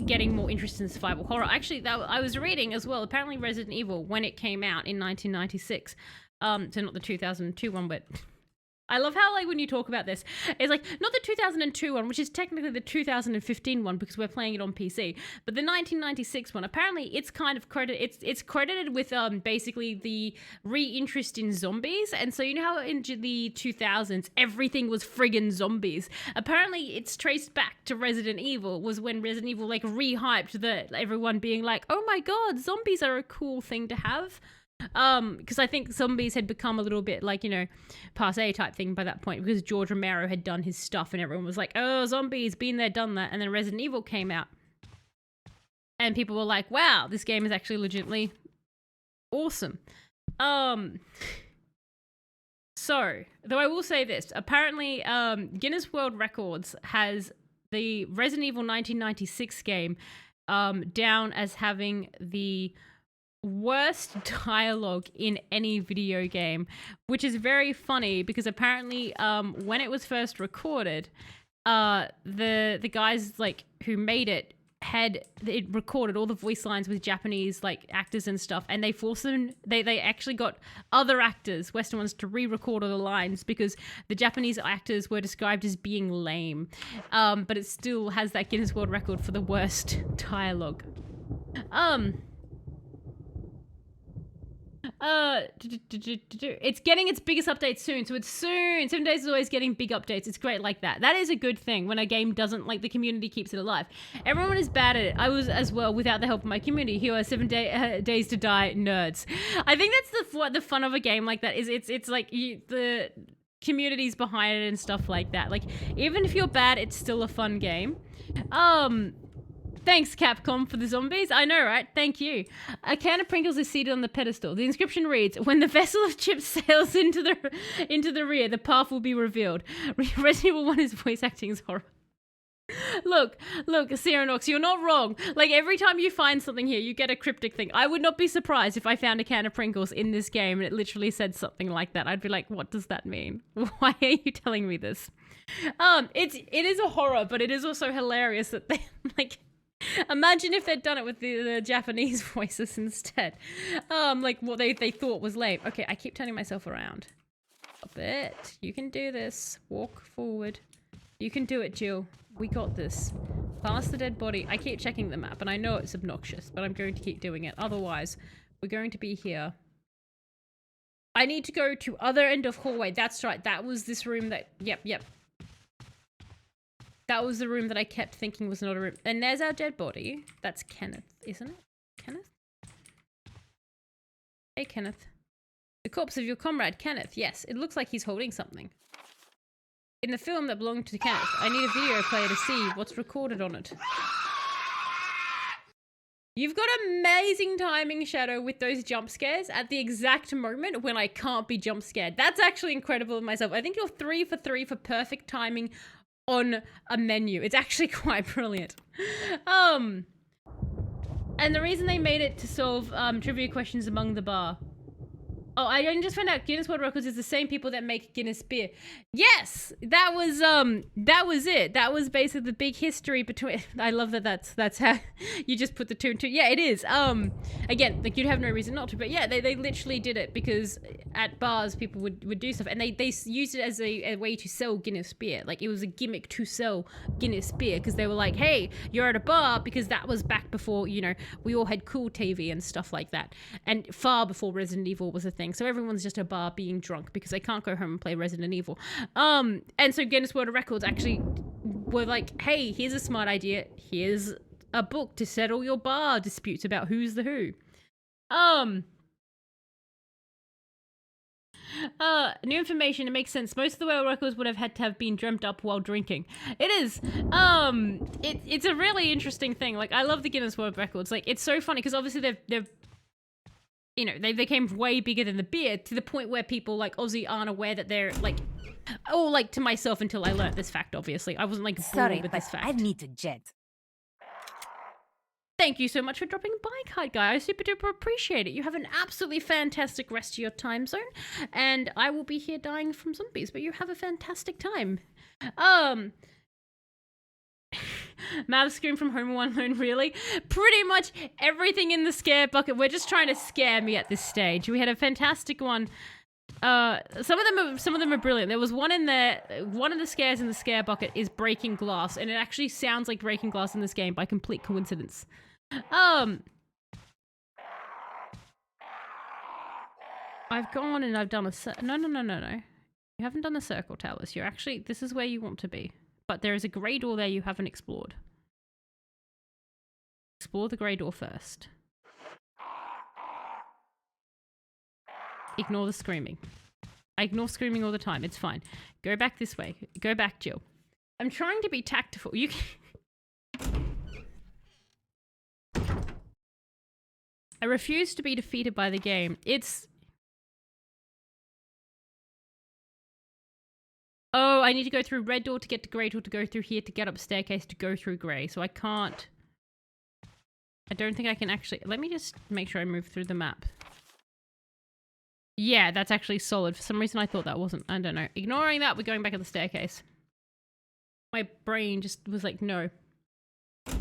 getting more interest in survival horror. Actually, I was reading as well, apparently Resident Evil, when it came out in 1996, so not the 2002 one, but I love how, like, when you talk about this, it's like, not the 2002 one, which is technically the 2015 one because we're playing it on PC, but the 1996 one, apparently it's kind of it's credited with, basically the re-interest in zombies, and so you know how in the 2000s, everything was friggin' zombies? Apparently it's traced back to Resident Evil, was when Resident Evil, like, re-hyped everyone being like, oh my god, zombies are a cool thing to have. Because I think zombies had become a little bit like, you know, passe type thing by that point because George Romero had done his stuff and everyone was like, oh, zombies, been there, done that. And then Resident Evil came out and people were like, wow, this game is actually legitimately awesome. So, though I will say this, apparently Guinness World Records has the Resident Evil 1996 game down as having the worst dialogue in any video game, which is very funny because apparently when it was first recorded, the guys like who made it recorded all the voice lines with Japanese like actors and stuff, and they forced them, they actually got other actors, Western ones, to re-record all the lines because the Japanese actors were described as being lame, but it still has that Guinness World Record for the worst dialogue. It's getting its biggest update soon, so it's soon. 7 Days is always getting big updates. It's great like that. That is a good thing when a game doesn't, like, the community keeps it alive. Everyone is bad at it. I was as well without the help of my community. Here are 7 Days to Die nerds. I think that's the fun of a game like that is it's like the community's behind it and stuff like that. Like, even if you're bad, it's still a fun game. Thanks, Capcom, for the zombies. I know, right? Thank you. A can of Pringles is seated on the pedestal. The inscription reads, when the vessel of chips sails into the rear, the path will be revealed. Resident Evil 1 is voice acting as horror. Look, Cyanox, you're not wrong. Like, every time you find something here, you get a cryptic thing. I would not be surprised if I found a can of Pringles in this game and it literally said something like that. I'd be like, what does that mean? Why are you telling me this? It is a horror, but it is also hilarious that they, like, imagine if they'd done it with the Japanese voices instead. Like, what they thought was lame. Okay, I keep turning myself around. Stop it. You can do this. Walk forward. You can do it, Jill. We got this. Past the dead body. I keep checking the map, and I know it's obnoxious, but I'm going to keep doing it. Otherwise, we're going to be here. I need to go to other end of hallway. That's right. That was this room that... Yep. That was the room that I kept thinking was not a room. And there's our dead body. That's Kenneth, isn't it? Kenneth? Hey, Kenneth. The corpse of your comrade, Kenneth. Yes, it looks like he's holding something. In the film that belonged to Kenneth, I need a video player to see what's recorded on it. You've got amazing timing, Shadow, with those jump scares at the exact moment when I can't be jump scared. That's actually incredible of myself. I think you're 3 for 3 for perfect timing on a menu. It's actually quite brilliant. And the reason they made it to solve trivia questions among the bar. Oh, I just found out Guinness World Records is the same people that make Guinness beer. Yes, that was it. That was basically the big history between. I love that. That's how you just put the 2 and 2. Yeah, it is. Again, like you'd have no reason not to, but yeah, they literally did it because at bars people would do stuff, and they used it as a way to sell Guinness beer. Like it was a gimmick to sell Guinness beer because they were like, hey, you're at a bar, because that was back before we all had cool TV and stuff like that, and far before Resident Evil was a thing. So everyone's just a bar being drunk because they can't go home and play Resident Evil. And so Guinness World Records actually were like, hey, here's a smart idea. Here's a book to settle your bar disputes about who's the who. New information, it makes sense. Most of the world records would have had to have been dreamt up while drinking. It is. It's a really interesting thing. Like, I love the Guinness World Records. Like, it's so funny because obviously they've they became way bigger than the beer to the point where people like Aussie aren't aware that they're like, like to myself until I learnt this fact, obviously. I wasn't like born with this fact. I need to jet. Thank you so much for dropping by, Kite Guy. I super duper appreciate it. You have an absolutely fantastic rest of your time zone, and I will be here dying from zombies, but you have a fantastic time. Mav scream from Home Alone, really? Pretty much everything in the scare bucket. We're just trying to scare me at this stage. We had a fantastic one. Some of them are brilliant. There was one in there. One of the scares in the scare bucket is breaking glass, and it actually sounds like breaking glass in this game by complete coincidence. I've gone and I've done a no. You haven't done the circle towers. You're actually, this is where you want to be. But there is a grey door there you haven't explored. Explore the grey door first. Ignore the screaming. I ignore screaming all the time. It's fine. Go back this way. Go back, Jill. I'm trying to be tactful. You can... I refuse to be defeated by the game. It's... Oh, I need to go through red door to get to grey door to go through here to get up staircase to go through grey. So I can't... I don't think I can actually... Let me just make sure I move through the map. Yeah, that's actually solid. For some reason I thought that wasn't. I don't know. Ignoring that, we're going back up the staircase. My brain just was like, no.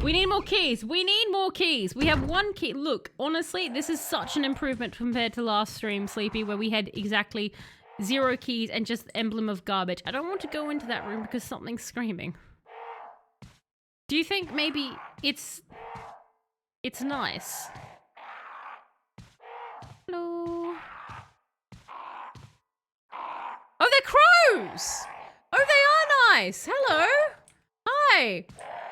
We need more keys. We need more keys. We have 1 key. Look, honestly, this is such an improvement compared to last stream, Sleepy, where we had exactly... 0 keys and just the emblem of garbage. I don't want to go into that room because something's screaming. Do you think maybe it's nice? Hello? Oh, they're crows! Oh, they are nice! Hello? Hi!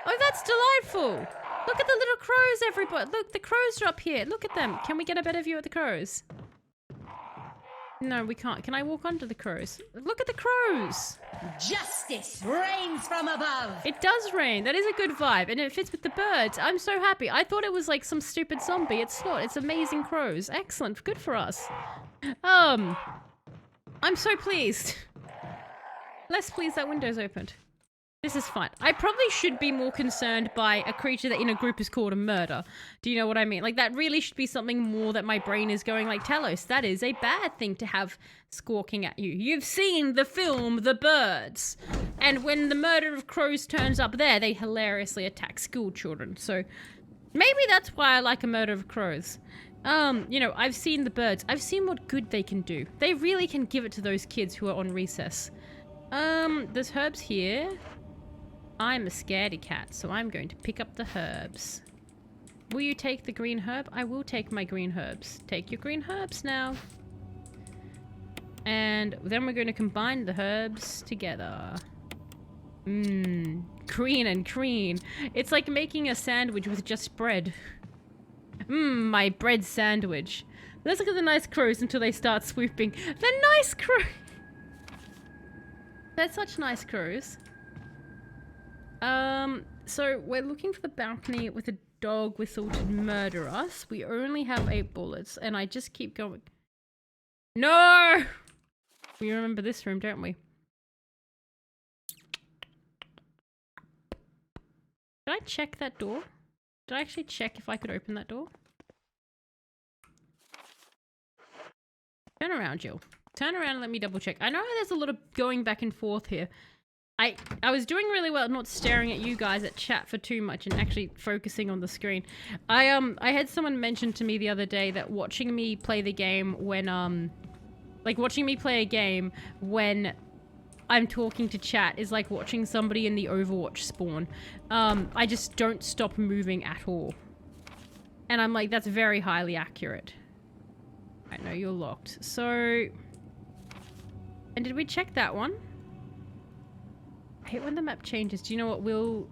Oh, that's delightful! Look at the little crows, everybody! Look, the crows are up here. Look at them. Can we get a better view of the crows? No, we can't. Can I walk under the crows? Look at the crows! Justice reigns from above! It does rain. That is a good vibe. And it fits with the birds. I'm so happy. I thought it was like some stupid zombie. It's not. It's amazing crows. Excellent. Good for us. I'm so pleased. Less pleased that window's opened. This is fine. I probably should be more concerned by a creature that in a group is called a murder. Do you know what I mean? Like, that really should be something more that my brain is going like, Talos, that is a bad thing to have squawking at you. You've seen the film The Birds. And when the murder of crows turns up there, they hilariously attack school children. So maybe that's why I like a murder of crows. You know, I've seen The Birds. I've seen what good they can do. They really can give it to those kids who are on recess. There's herbs here. I'm a scaredy cat, so I'm going to pick up the herbs. Will you take the green herb? I will take my green herbs. Take your green herbs now. And then we're going to combine the herbs together. Green and green. It's like making a sandwich with just bread. My bread sandwich. Let's look at the nice crows until they start swooping. The nice crows! They're such nice crows. So we're looking for the balcony with a dog whistle to murder us. We only have 8 bullets, and I just keep going. No! We remember this room, don't we? Did I check that door? Did I actually check if I could open that door? Turn around, Jill. Turn around and let me double check. I know there's a lot of going back and forth here. I was doing really well not staring at you guys at chat for too much and actually focusing on the screen. I had someone mention to me the other day that watching me play the game when like watching me play a game when I'm talking to chat is like watching somebody in the Overwatch spawn. I just don't stop moving at all. And I'm like, that's very highly accurate. I know you're locked. So, and did we check that one? I hate when the map changes. Do you know what will...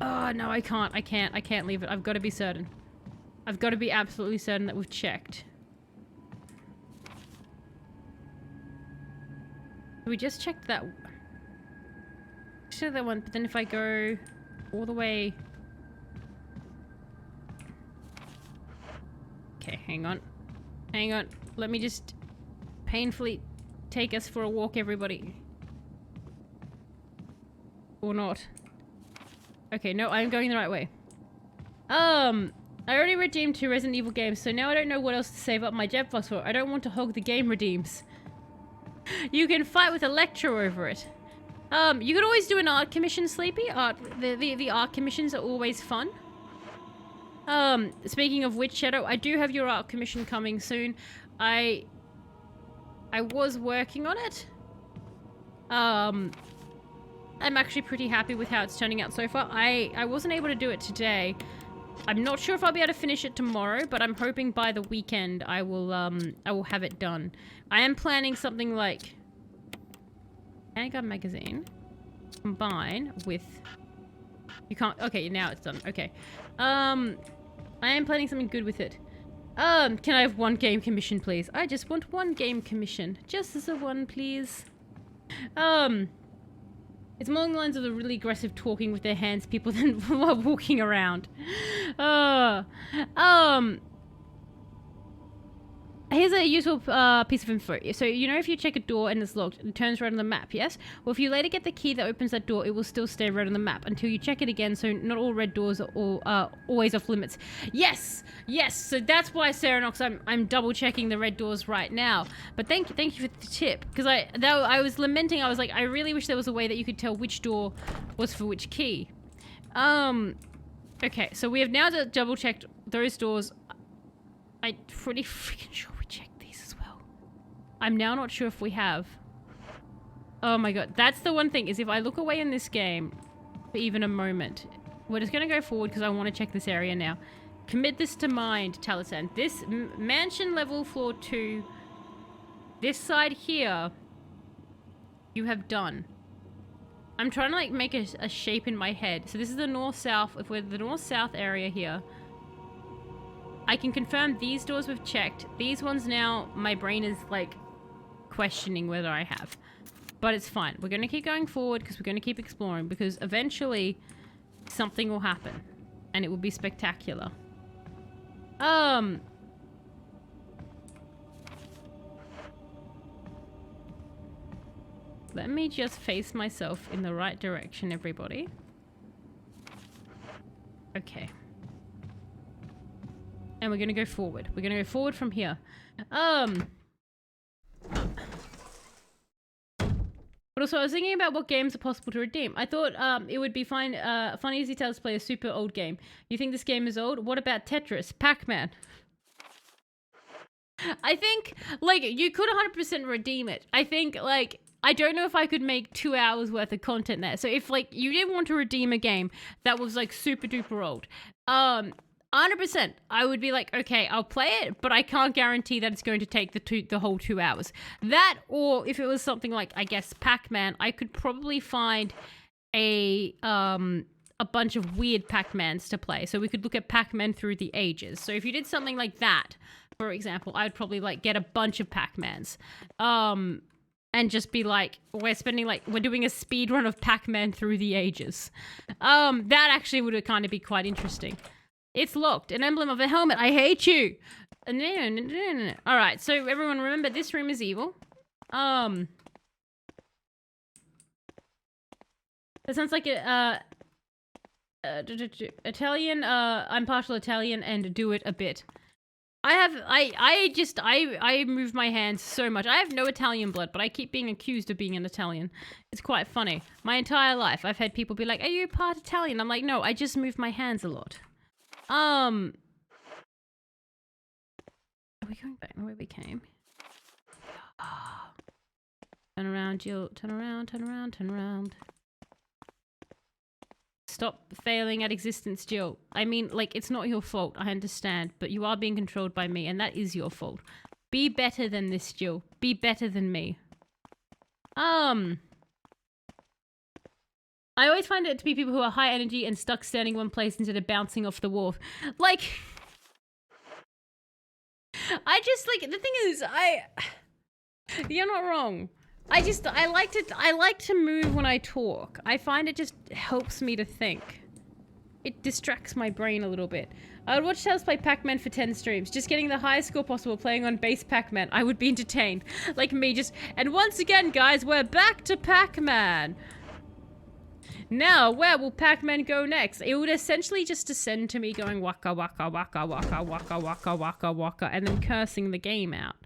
Oh, no, I can't. I can't leave it. I've got to be certain. I've got to be absolutely certain that we've checked. We just checked that... Check that one, but then if I go all the way... Okay, hang on. Hang on. Let me just painfully take us for a walk, everybody. Or not. Okay, no, I'm going the right way. I already redeemed 2 Resident Evil games, so now I don't know what else to save up my Jetbox for. I don't want to hog the game redeems. You can fight with Electro over it. You could always do an art commission, Sleepy. The art commissions are always fun. Speaking of which, Shadow, I do have your art commission coming soon. I was working on it. I'm actually pretty happy with how it's turning out so far. I wasn't able to do it today. I'm not sure if I'll be able to finish it tomorrow, but I'm hoping by the weekend I will have it done. I am planning something like Handgun Magazine combine with... You can't... Okay, now it's done. Okay. I am planning something good with it. Can I have 1 game commission, please? I just want 1 game commission. Just as a 1, please. It's more along the lines of the really aggressive talking with their hands people than while walking around. Here's a useful piece of info. So, you know if you check a door and it's locked, it turns red on the map, yes? Well, if you later get the key that opens that door, it will still stay red on the map until you check it again, so not all red doors are always off limits. Yes! Yes! So that's why, Serenox, I'm double checking the red doors right now. But thank you for the tip. Because I was lamenting, I was like, I really wish there was a way that you could tell which door was for which key. Okay, so we have now double checked those doors. I'm pretty freaking sure we checked these as well. I'm now not sure if we have. Oh my god. That's the one thing, is if I look away in this game for even a moment, we're just going to go forward because I want to check this area now. Commit this to mind, Talisan. This mansion level floor 2, this side here, you have done. I'm trying to like make a shape in my head. So this is the north-south. If we're the north-south area here, I can confirm these doors we've checked. These ones now, my brain is like questioning whether I have. But it's fine. We're going to keep going forward because we're going to keep exploring because eventually something will happen and it will be spectacular. Let me just face myself in the right direction, everybody. Okay. And we're gonna go forward. We're gonna go forward from here. But also, I was thinking about what games are possible to redeem. I thought it would be fun easy tales to play a super old game. You think this game is old? What about Tetris? Pac-Man? I think, like, you could 100% redeem it. I think, like, I don't know if I could make 2 hours worth of content there. So if, like, you didn't want to redeem a game that was, like, super duper old, 100%, I would be like, okay, I'll play it, but I can't guarantee that it's going to take the whole 2 hours. That, or if it was something like, I guess, Pac-Man, I could probably find a bunch of weird Pac-Mans to play. So we could look at Pac-Man through the ages. So if you did something like that, for example, I would probably, like, get a bunch of Pac-Mans. And just be like, we're doing a speed run of Pac-Man through the ages. That actually would kind of be quite interesting. It's locked. An emblem of a helmet. I hate you. All right. So everyone remember, this room is evil. That sounds like Italian. I'm partial Italian and do it a bit. I move my hands so much. I have no Italian blood, but I keep being accused of being an Italian. It's quite funny. My entire life, I've had people be like, are you part Italian? I'm like, no, I just move my hands a lot. Are we going back the way we came? Turn around, Jill. Turn around, turn around, turn around. Stop failing at existence, Jill. I mean, like, it's not your fault, I understand, but you are being controlled by me, and that is your fault. Be better than this, Jill. Be better than me. I always find it to be people who are high energy and stuck standing one place instead of bouncing off the wall. Like, I just, like, the thing is, you're not wrong. I like to move when I talk. I find it just helps me to think. It distracts my brain a little bit. I would watch Tales play Pac-Man for 10 streams. Just getting the highest score possible playing on base Pac-Man. I would be entertained. Like me just... And once again, guys, we're back to Pac-Man. Now, where will Pac-Man go next? It would essentially just descend to me going waka waka waka waka waka waka waka waka and then cursing the game out.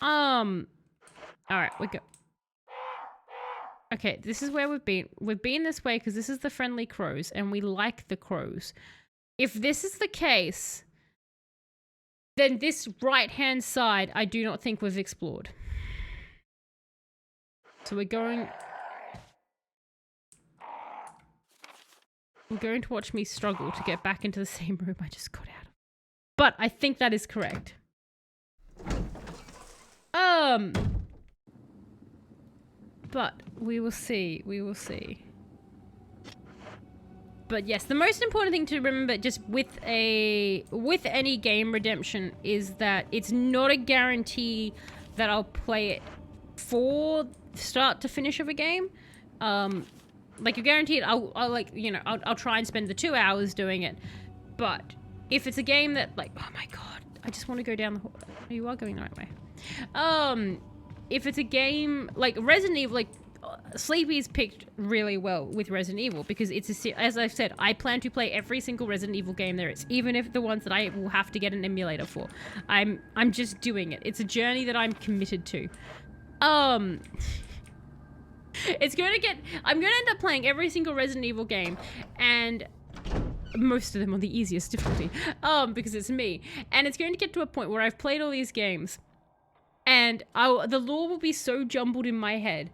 Alright, we go. Okay, this is where we've been. We've been this way because this is the friendly crows and we like the crows. If this is the case, then this right-hand side I do not think we've explored. So we're going to watch me struggle to get back into the same room I just got out of. But I think that is correct. But we will see. We will see. But yes, the most important thing to remember just with any game redemption is that it's not a guarantee that I'll play it for start to finish of a game. Like you're guaranteed I'll try and spend the 2 hours doing it. But if it's a game that, like, oh my god, I just want to go down the hall. You are going the right way. If it's a game like Resident Evil, like Sleepy's picked really well with Resident Evil because it's as I've said, I plan to play every single Resident Evil game there is, even if the ones that I will have to get an emulator for. I'm just doing it. It's a journey that I'm committed to. I'm gonna end up playing every single Resident Evil game, and most of them on the easiest difficulty, because it's me. And it's going to get to a point where I've played all these games, and the lore will be so jumbled in my head,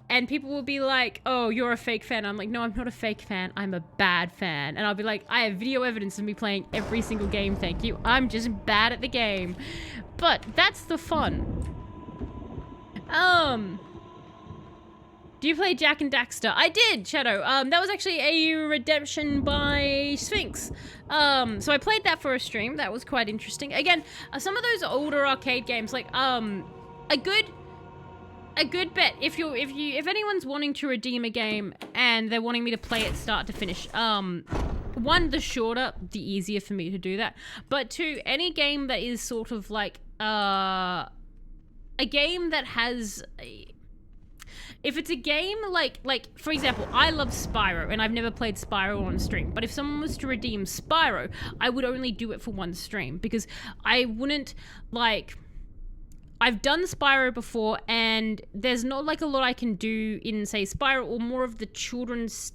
and people will be like, oh, you're a fake fan. I'm like, no, I'm not a fake fan. I'm a bad fan. And I'll be like, I have video evidence of me playing every single game, thank you. I'm just bad at the game. But that's the fun. Do you play Jak and Daxter? I did, Shadow. That was actually a redemption by Sphinx. So I played that for a stream. That was quite interesting. Again, some of those older arcade games, like a good bet if anyone's wanting to redeem a game and they're wanting me to play it start to finish. One, the shorter, the easier for me to do that. But two, any game that is sort of like a game that has If it's a game like for example, I love Spyro and I've never played Spyro on stream, but if someone was to redeem Spyro, I would only do it for one stream because I wouldn't like... I've done Spyro before and there's not like a lot I can do in say Spyro or more of the children's...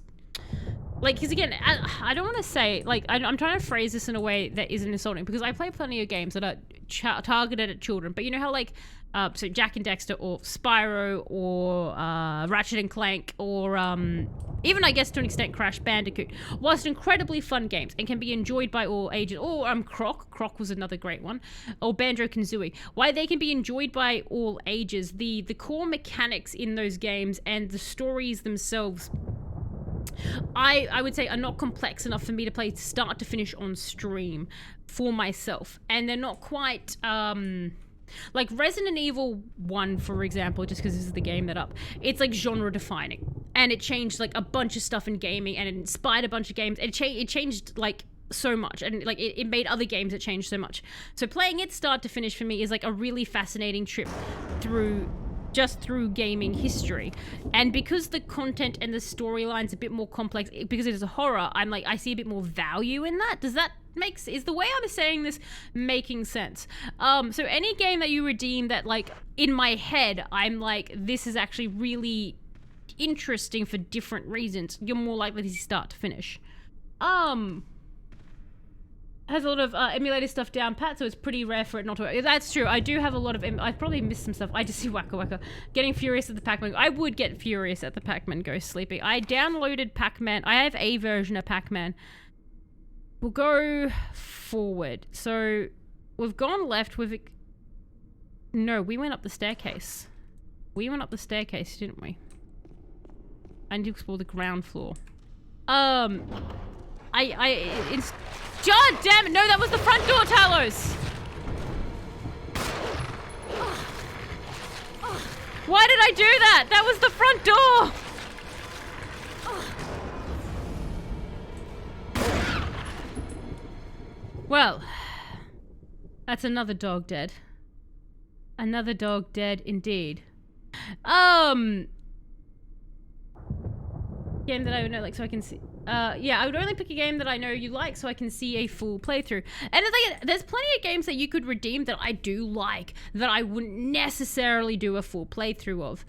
Like, because again, I don't want to say, like, I'm trying to phrase this in a way that isn't insulting because I play plenty of games that are targeted at children, but you know how, like, so Jack and Dexter or Spyro or Ratchet and Clank or even, I guess, to an extent, Crash Bandicoot, whilst incredibly fun games and can be enjoyed by all ages, or Croc was another great one, or Banjo-Kazooie, why they can be enjoyed by all ages, the core mechanics in those games and the stories themselves, I would say are not complex enough for me to play start to finish on stream for myself. And they're not quite, like Resident Evil 1, for example, just because this is the game that up, it's like genre defining. And it changed like a bunch of stuff in gaming and it inspired a bunch of games. It changed like so much and like it made other games that changed so much. So playing it start to finish for me is like a really fascinating trip through gaming history. And because the content and the storyline's a bit more complex, because it is a horror, I'm like, I see a bit more value in that. Does that is the way I'm saying this making sense? So any game that you redeem that like in my head, I'm like, this is actually really interesting for different reasons, you're more likely to see start to finish. Has a lot of emulator stuff down pat, so it's pretty rare for it not to work. That's true. I do have a lot of... I probably missed some stuff. I just see Waka Waka. Getting furious at the Pac-Man. I would get furious at the Pac-Man Ghost Sleeping. I downloaded Pac-Man. I have a version of Pac-Man. We'll go forward. So we've gone left. No, we went up the staircase. We went up the staircase, didn't we? I need to explore the ground floor. It's... God damn it! No, that was the front door, Talos! Why did I do that? That was the front door! Well, that's another dog dead. Another dog dead indeed. Game that I know, like, so I can see... yeah, I would only pick a game that I know you like so I can see a full playthrough. And like, there's plenty of games that you could redeem that I do like that I wouldn't necessarily do a full playthrough of.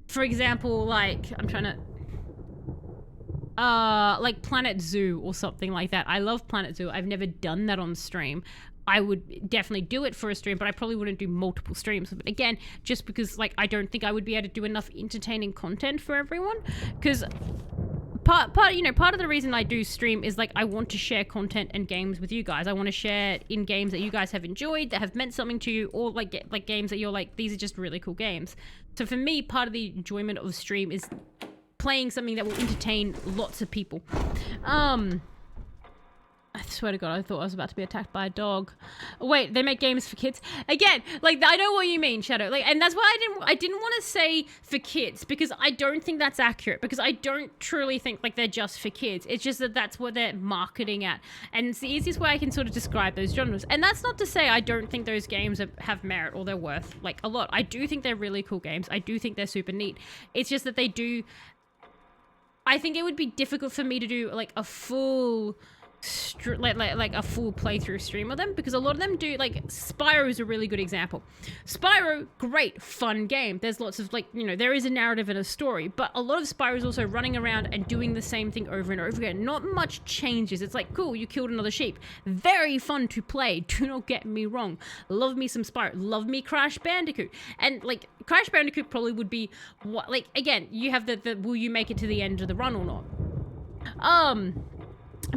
For example, like, I'm trying to... like Planet Zoo or something like that. I love Planet Zoo. I've never done that on stream. I would definitely do it for a stream, but I probably wouldn't do multiple streams. But again, just because like I don't think I would be able to do enough entertaining content for everyone. Because part of the reason I do stream is like I want to share content and games with you guys. I want to share in games that you guys have enjoyed, that have meant something to you, or like games that you're like, these are just really cool games. So for me, part of the enjoyment of stream is playing something that will entertain lots of people. I swear to God, I thought I was about to be attacked by a dog. Wait, they make games for kids? Again, like, I know what you mean, Shadow. Like, and that's why I didn't want to say for kids, because I don't think that's accurate, because I don't truly think, like, they're just for kids. It's just that that's what they're marketing at. And it's the easiest way I can sort of describe those genres. And that's not to say I don't think those games have merit or they're worth, like, a lot. I do think they're really cool games. I do think they're super neat. It's just that they do... I think it would be difficult for me to do, like, a full... like a full playthrough stream of them, because a lot of them do, like, Spyro is a really good example. Spyro, great, fun game. There's lots of, like, you know, there is a narrative and a story, but a lot of Spyro is also running around and doing the same thing over and over again. Not much changes. It's like, cool, you killed another sheep. Very fun to play, do not get me wrong. Love me some Spyro. Love me Crash Bandicoot. And, like, Crash Bandicoot probably would be, what, like, again, you have the will you make it to the end of the run or not?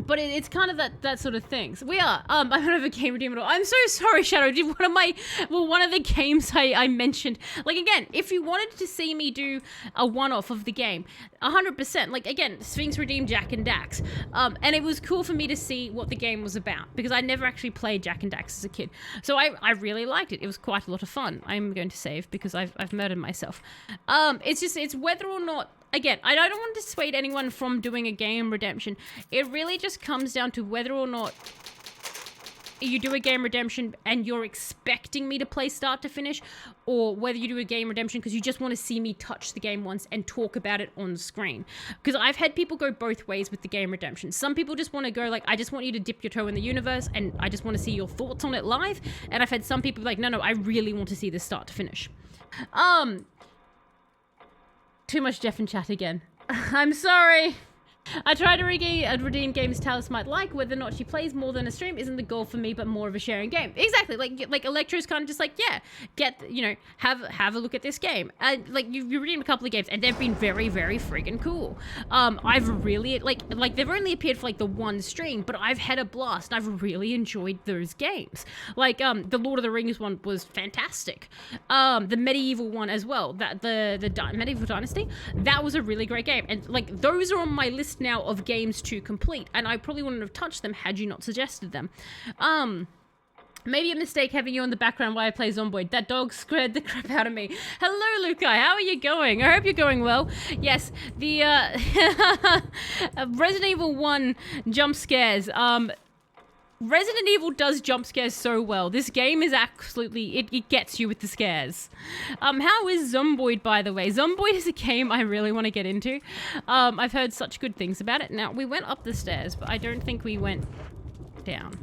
But it's kind of that sort of thing. So we are. I don't have a game redeem at all. I'm so sorry, Shadow. Did one of the games I mentioned. Like, again, if you wanted to see me do a one-off of the game, 100%. Like, again, Sphinx redeemed Jak and Dax. And it was cool for me to see what the game was about, because I never actually played Jak and Dax as a kid. So I really liked it. It was quite a lot of fun. I'm going to save because I've murdered myself. It's whether or not... Again, I don't want to dissuade anyone from doing a game redemption. It really just comes down to whether or not you do a game redemption and you're expecting me to play start to finish, or whether you do a game redemption because you just want to see me touch the game once and talk about it on screen. Because I've had people go both ways with the game redemption. Some people just want to go like, I just want you to dip your toe in the universe and I just want to see your thoughts on it live. And I've had some people like, no, I really want to see this start to finish. Too much Jeff in chat again. I'm sorry. I try to redeem games Talis might like. Whether or not she plays more than a stream isn't the goal for me, but more of a sharing game. Exactly. Like Electra's kind of just like, yeah, have a look at this game. And like you redeemed a couple of games, and they've been very, very friggin' cool. I've really like they've only appeared for like the one stream, but I've had a blast. I've really enjoyed those games. Like the Lord of the Rings one was fantastic. The medieval one as well. That the medieval dynasty, that was a really great game. And like those are on my list now of games to complete, and I probably wouldn't have touched them had you not suggested them. Maybe a mistake having you on the background while I play Zomboid. That dog scared the crap out of me. Hello, Lukai. How are you going? I hope you're going well. Yes, the Resident Evil 1 jump scares. Resident Evil does jump scares so well. This game is absolutely, it gets you with the scares. How is Zomboid, by the way? Zomboid is a game I really want to get into. I've heard such good things about it. Now, we went up the stairs, but I don't think we went down.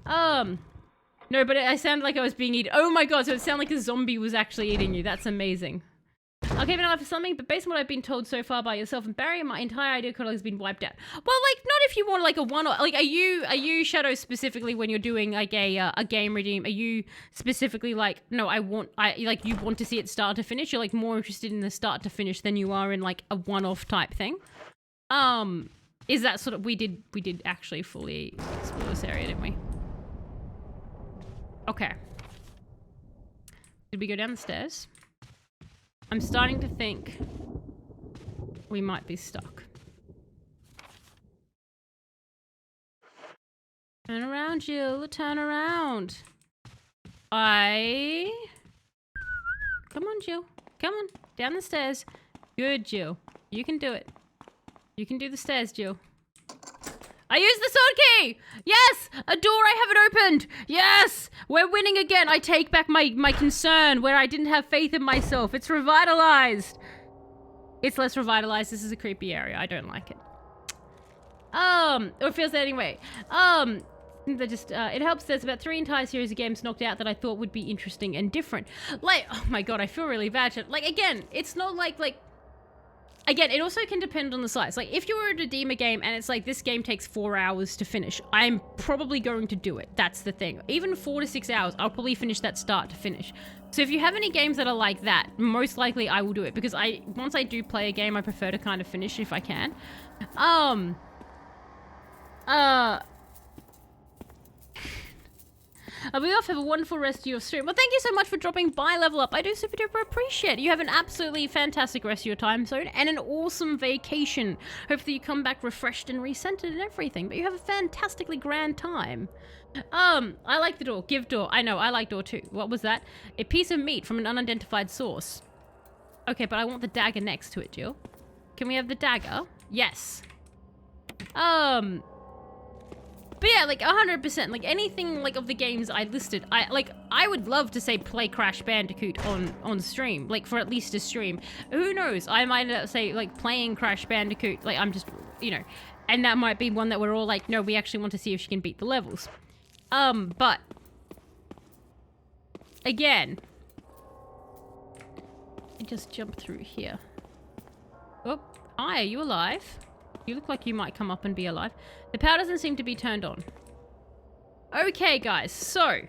No, but I sounded like I was being eaten. Oh my god, so it sounded like a zombie was actually eating you. That's amazing. I'll keep an eye for something, but based on what I've been told so far by yourself and Barry, my entire idea catalog has been wiped out. Well, like, not if you want like a one, like, are you Shadow specifically when you're doing like a game redeem? Are you specifically like, no, like you want to see it start to finish? You're like more interested in the start to finish than you are in like a one-off type thing. Is that sort of, we did actually fully explore this area, didn't we? Okay. Did we go down the stairs? I'm starting to think we might be stuck. Turn around, Jill. Turn around. Come on, Jill. Come on. Down the stairs. Good, Jill. You can do it. You can do the stairs, Jill. I used the sword key! Yes! A door I haven't opened! Yes! We're winning again! I take back my concern where I didn't have faith in myself. It's revitalized! It's less revitalized. This is a creepy area. I don't like it. Or it feels that anyway. It helps there's about 3 entire series of games knocked out that I thought would be interesting and different. Like, oh my god, I feel really bad. Like, again, it's not like... Again, it also can depend on the size. Like, if you were to redeem a game and it's like, this game takes 4 hours to finish, I'm probably going to do it. That's the thing. Even 4 to 6 hours, I'll probably finish that start to finish. So if you have any games that are like that, most likely I will do it. Because once I do play a game, I prefer to kind of finish if I can. I'll be off. Have a wonderful rest of your stream. Well, thank you so much for dropping by, Level Up. I do super duper appreciate it. You have an absolutely fantastic rest of your time zone and an awesome vacation. Hopefully you come back refreshed and recentered and everything, but you have a fantastically grand time. I like the door. Give door. I know, I like door too. What was that? A piece of meat from an unidentified source. Okay, but I want the dagger next to it, Jill. Can we have the dagger? Yes. But yeah, like 100%, like anything like of the games I listed, I would love to say play Crash Bandicoot on stream, like for at least a stream. Who knows? I might end up say like playing Crash Bandicoot, like I'm just, you know, and that might be one that we're all like, no, we actually want to see if she can beat the levels. But again, I just jump through here. Oh, hi, are you alive? You look like you might come up and be alive. The power doesn't seem to be turned on. Okay, guys, so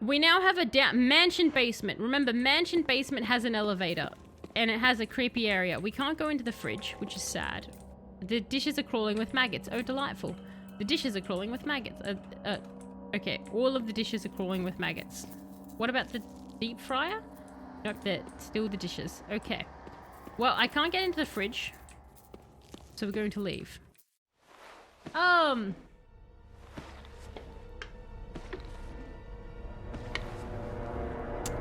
we now have a mansion basement. Remember, mansion basement has an elevator and it has a creepy area. We can't go into the fridge, which is sad. The dishes are crawling with maggots. Oh, delightful. The dishes are crawling with maggots. Okay, all of the dishes are crawling with maggots. What about the deep fryer? Nope, they're still the dishes. Okay. Well, I can't get into the fridge, so we're going to leave. I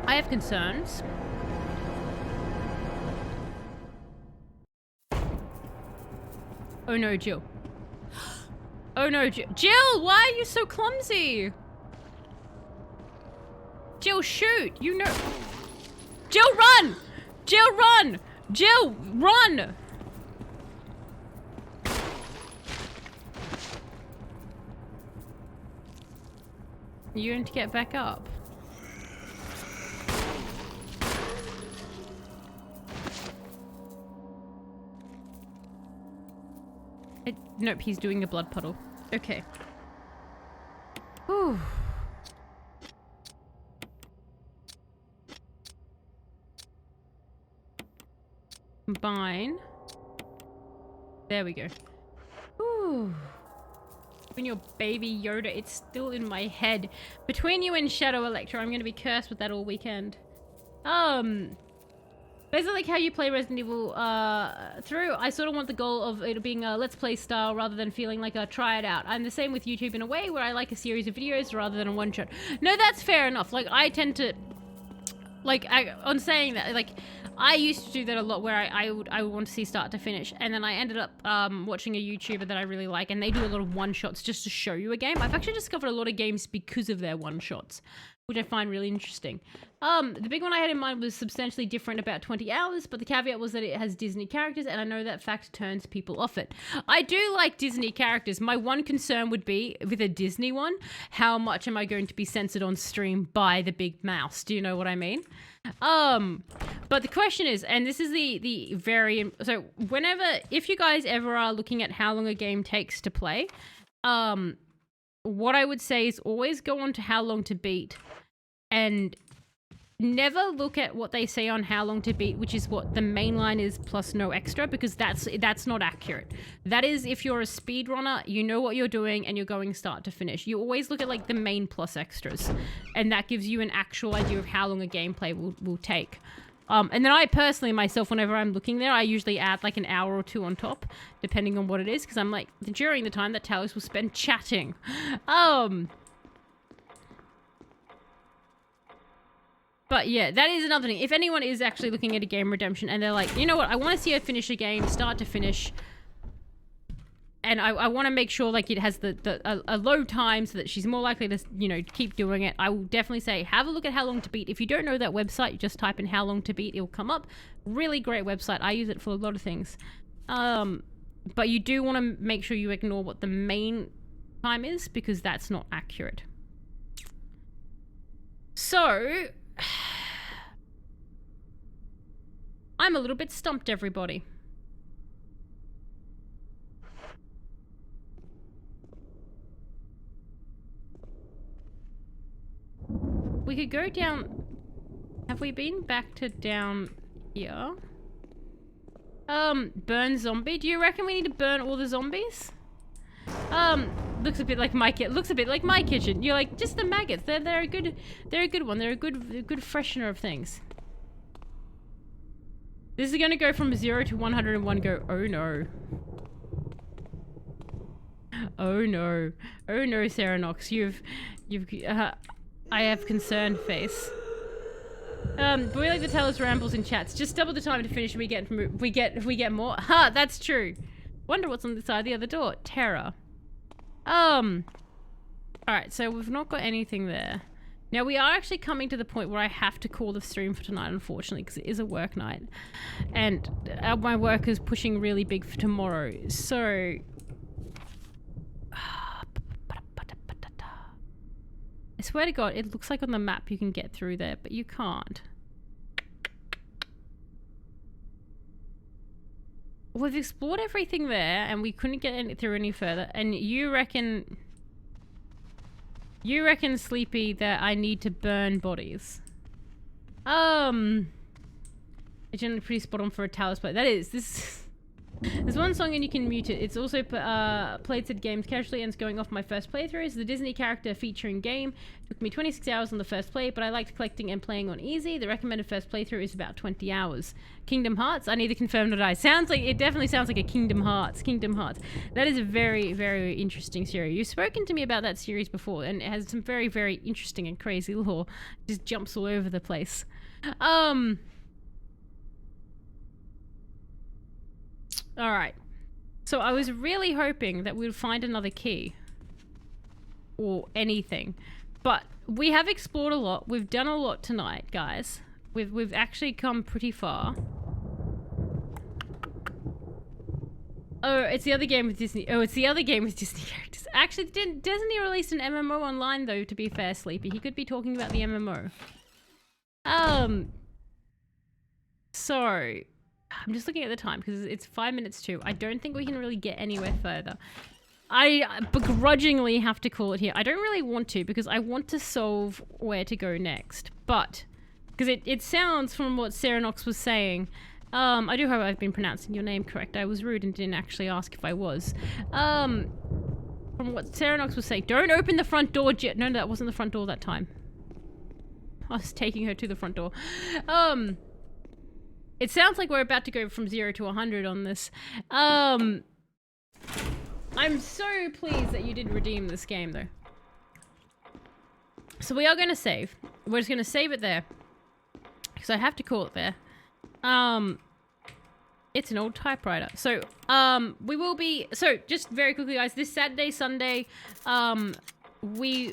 have concerns. Oh no, Jill. Oh no, Jill, why are you so clumsy? Jill, shoot! You know. Jill, run! Jill, run! Jill, run! You going to get back up? Nope, he's doing a blood puddle. Okay. Whew. Combine. There we go. Ooh. When your baby Yoda, it's still in my head. Between you and Shadow Electra, I'm gonna be cursed with that all weekend. Basically like how you play Resident Evil through, I sort of want the goal of it being a let's play style rather than feeling like a try it out. I'm the same with YouTube in a way where I like a series of videos rather than a one shot. No, that's fair enough. Like I tend to, like on saying that, like I used to do that a lot where I would want to see start to finish, and then I ended up watching a YouTuber that I really like, and they do a lot of one shots just to show you a game. I've actually discovered a lot of games because of their one shots, which I find really interesting. The big one I had in mind was substantially different, about 20 hours, but the caveat was that it has Disney characters, and I know that fact turns people off it. I do like Disney characters. My one concern would be, with a Disney one, how much am I going to be censored on stream by the big mouse? Do you know what I mean? But the question is, and this is the very, so whenever, if you guys ever are looking at how long a game takes to play, what I would say is always go on to how long to beat and never look at what they say on how long to beat, which is what the main line is plus no extra, because that's not accurate. That is if you're a speedrunner, you know what you're doing and you're going start to finish. You always look at like the main plus extras, and that gives you an actual idea of how long a gameplay will take. And then I personally, myself, whenever I'm looking there, I usually add like an hour or two on top, depending on what it is, because I'm like, during the time that Talos will spend chatting. But yeah, that is another thing. If anyone is actually looking at a game redemption and they're like, you know what, I want to see her finish a game, start to finish, and I want to make sure like it has a low time so that she's more likely to, you know, keep doing it, I will definitely say have a look at How Long to Beat. If you don't know that website, you just type in How Long to Beat, it will come up. Really great website. I use it for a lot of things. But you do want to make sure you ignore what the main time is, because that's not accurate. So I'm a little bit stumped, everybody. We could go down. Have we been back to down here? Burn zombie. Do you reckon we need to burn all the zombies? Looks a bit like my looks a bit like my kitchen. You're like, just the maggots. They're a good one. They're a good freshener of things. This is gonna go from 0 to 101. Go. Oh no. Oh no. Oh no, Serenox. I have concerned face. But we like to tell us rambles in chats. Just double the time to finish. We get more. Ha! That's true. Wonder what's on the side of the other door. Terror. Alright, so we've not got anything there. Now, we are actually coming to the point where I have to call the stream for tonight, unfortunately, because it is a work night. And my work is pushing really big for tomorrow. So... I swear to God, it looks like on the map you can get through there, but you can't. We've explored everything there, and we couldn't get through any further. And you reckon, Sleepy, that I need to burn bodies? It's generally pretty spot on for a Talos play. That is this. There's one song and you can mute it. It's also played said games casually and it's going off my first playthrough. It's the Disney character featuring game. Took me 26 hours on the first play, but I liked collecting and playing on easy. The recommended first playthrough is about 20 hours. Kingdom Hearts? I neither confirm nor deny. It definitely sounds like a Kingdom Hearts. Kingdom Hearts. That is a very, very interesting series. You've spoken to me about that series before, and it has some very, very interesting and crazy lore. It just jumps all over the place. Alright. So I was really hoping that we'd find another key. Or anything. But we have explored a lot. We've done a lot tonight, guys. We've actually come pretty far. Oh, it's the other game with Disney. Oh, it's the other game with Disney characters. Actually, Disney released an MMO online, though, to be fair, Sleepy. He could be talking about the MMO. So, I'm just looking at the time, because it's 5 minutes to. I don't think we can really get anywhere further. I begrudgingly have to call it here. I don't really want to, because I want to solve where to go next. But, because it sounds from what Sarah Knox was saying... I do hope I've been pronouncing your name correct. I was rude and didn't actually ask if I was. From what Sarah Knox was saying, don't open the front door, No, that wasn't the front door that time. I was taking her to the front door. It sounds like we're about to go from 0 to 100 on this. I'm so pleased that you did redeem this game, though. So we are going to save. We're just going to save it there. Because I have to call it there. It's an old typewriter. So, we will be... So, just very quickly, guys. This Saturday, Sunday, we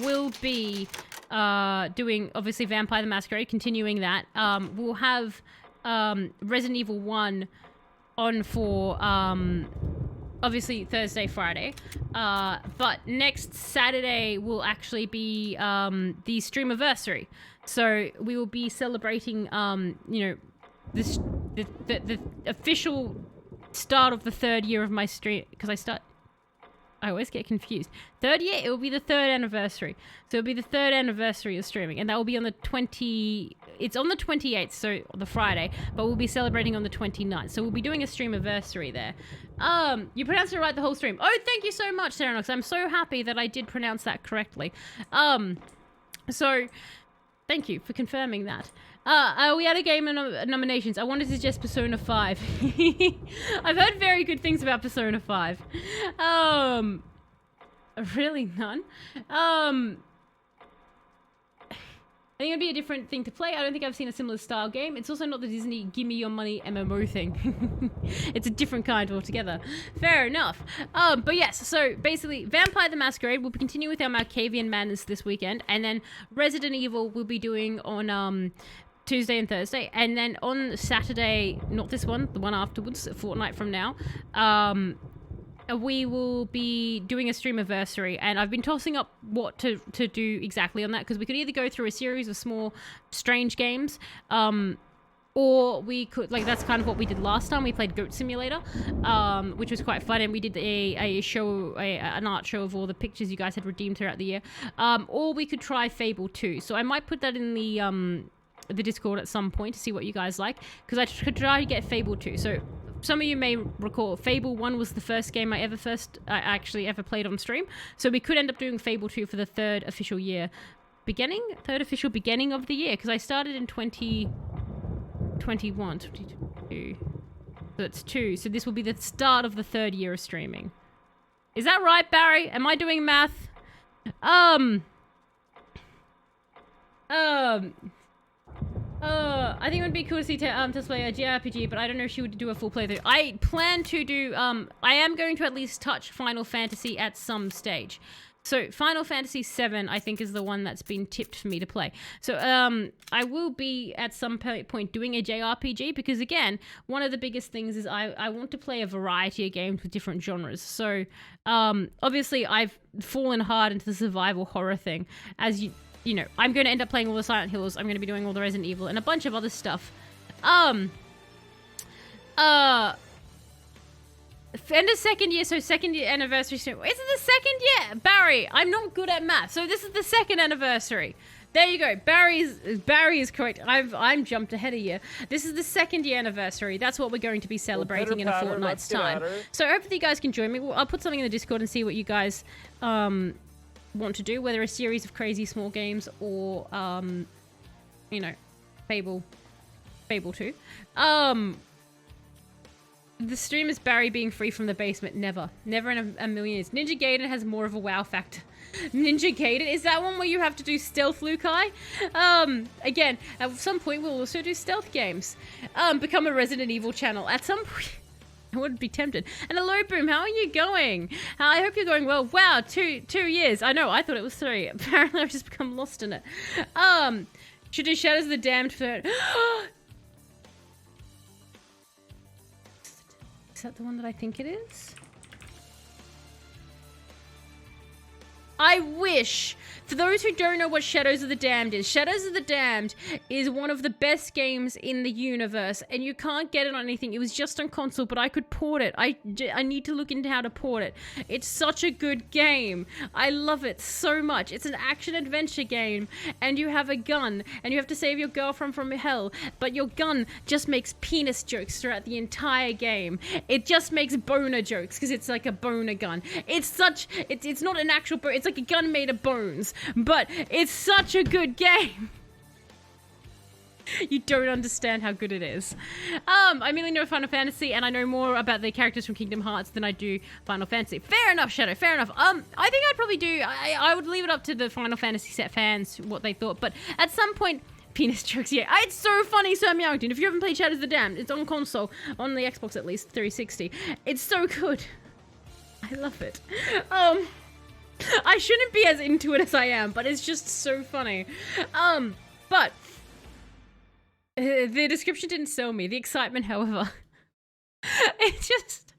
will be doing, obviously, Vampire the Masquerade, continuing that. We'll have Resident Evil 1 on for, obviously, Thursday, Friday. But next Saturday will actually be the Streamiversary. So, we will be celebrating, you know, the official start of the 3rd year of my stream, because I always get confused. 3rd year, it will be the 3rd anniversary. So it'll be the 3rd anniversary of streaming, and that will be on the it's on the 28th, so the Friday, but we'll be celebrating on the 29th. So we'll be doing a streamiversary there. You pronounced it right the whole stream. Oh, thank you so much, Sarah Knox. I'm so happy that I did pronounce that correctly. So thank you for confirming that. We had a game nominations. I wanted to suggest Persona 5. I've heard very good things about Persona 5. Really none. I think it'd be a different thing to play. I don't think I've seen a similar style game. It's also not the Disney gimme your money MMO thing. It's a different kind altogether. Fair enough. But yes, so basically Vampire the Masquerade will continue with our Malkavian Madness this weekend, and then Resident Evil we'll be doing on Tuesday and Thursday, and then on Saturday, not this one, the one afterwards, a fortnight from now, we will be doing a streamiversary, and I've been tossing up what to do exactly on that, because we could either go through a series of small, strange games, or we could, like, that's kind of what we did last time. We played Goat Simulator, which was quite fun, and we did an art show of all the pictures you guys had redeemed throughout the year. Or we could try Fable 2, so I might put that in the Discord at some point to see what you guys like, because I could try to get Fable 2. So some of you may recall Fable 1 was the first game I actually ever played on stream, so we could end up doing Fable 2 for the third official beginning of the year, because I started in 2021, 22, so that's 2, so this will be the start of the 3rd year of streaming. Is that right, Barry? Am I doing math? I think it would be cool to see Tess play a JRPG, but I don't know if she would do a full playthrough. I plan to do, I am going to at least touch Final Fantasy at some stage. So Final Fantasy VII, I think, is the one that's been tipped for me to play. So I will be at some point doing a JRPG, because again, one of the biggest things is I want to play a variety of games with different genres. So obviously I've fallen hard into the survival horror thing, as you know, I'm going to end up playing all the Silent Hills. I'm going to be doing all the Resident Evil and a bunch of other stuff. And a second year, so 2nd year anniversary stream. Is it the 2nd year? Barry, I'm not good at math. So this is the 2nd anniversary. There you go. Barry is correct. I'm jumped ahead of you. This is the 2nd year anniversary. That's what we're going to be celebrating in a fortnight's time. So hopefully you guys can join me. I'll put something in the Discord and see what you guys want to do, whether a series of crazy small games or you know, Fable 2. The stream is Barry being free from the basement. Never in a million years. Ninja Gaiden has more of a wow factor. Ninja Gaiden, is that one where you have to do stealth, Lukai? Again, at some point we'll also do stealth games. Become a Resident Evil channel at some point. I wouldn't be tempted. And hello, Boom. How are you going? I hope you're going well. Wow, 2 years. I know. I thought it was 3. Apparently, I've just become lost in it. Should do Shadows of the Damned for... Is that the one that I think it is? I wish, for those who don't know what Shadows of the Damned is, Shadows of the Damned is one of the best games in the universe, and you can't get it on anything. It was just on console, but I could port it. I need to look into how to port it. It's such a good game. I love it so much. It's an action-adventure game, and you have a gun, and you have to save your girlfriend from hell, but your gun just makes penis jokes throughout the entire game. It just makes boner jokes, because it's like a boner gun. It's not an actual boner. It's like a gun made of bones, but it's such a good game. You don't understand how good it is. I mainly know Final Fantasy, and I know more about the characters from Kingdom Hearts than I do Final Fantasy. Fair enough, Shadow, fair enough. I think I'd probably do... I would leave it up to the Final Fantasy set fans what they thought, but at some point... Penis jokes, yeah. It's so funny, Sam Youngton. If you haven't played Shadows of the Damned, it's on console, on the Xbox at least, 360. It's so good. I love it. I shouldn't be as into it as I am, but it's just so funny. But the description didn't sell me. The excitement, however, it's just...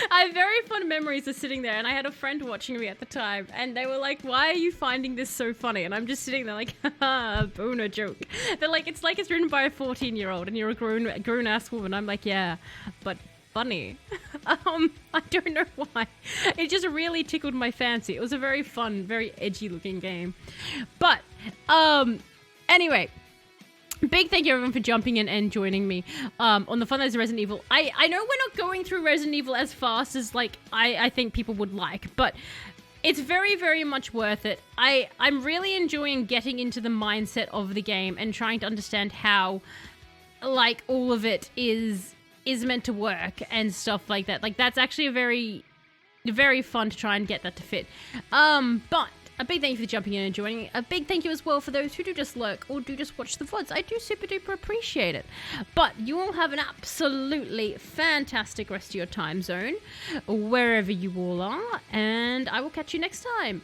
I have very fond memories of sitting there, and I had a friend watching me at the time, and they were like, why are you finding this so funny? And I'm just sitting there like, haha, boner joke. They're like it's written by a 14-year-old, and you're a grown-ass woman. I'm like, yeah, but... funny. I don't know why. It just really tickled my fancy. It was a very fun, very edgy looking game. But, anyway, big thank you everyone for jumping in and joining me on the fun that is Resident Evil. I know we're not going through Resident Evil as fast as like I think people would like, but it's very, very much worth it. I'm really enjoying getting into the mindset of the game and trying to understand how like all of it is meant to work and stuff like that. Like, that's actually very fun to try and get that to fit. But a big thank you for jumping in and joining. A big thank you as well for those who do just lurk or do just watch the VODs. I do super duper appreciate it. But you all have an absolutely fantastic rest of your time zone, wherever you all are, and I will catch you next time.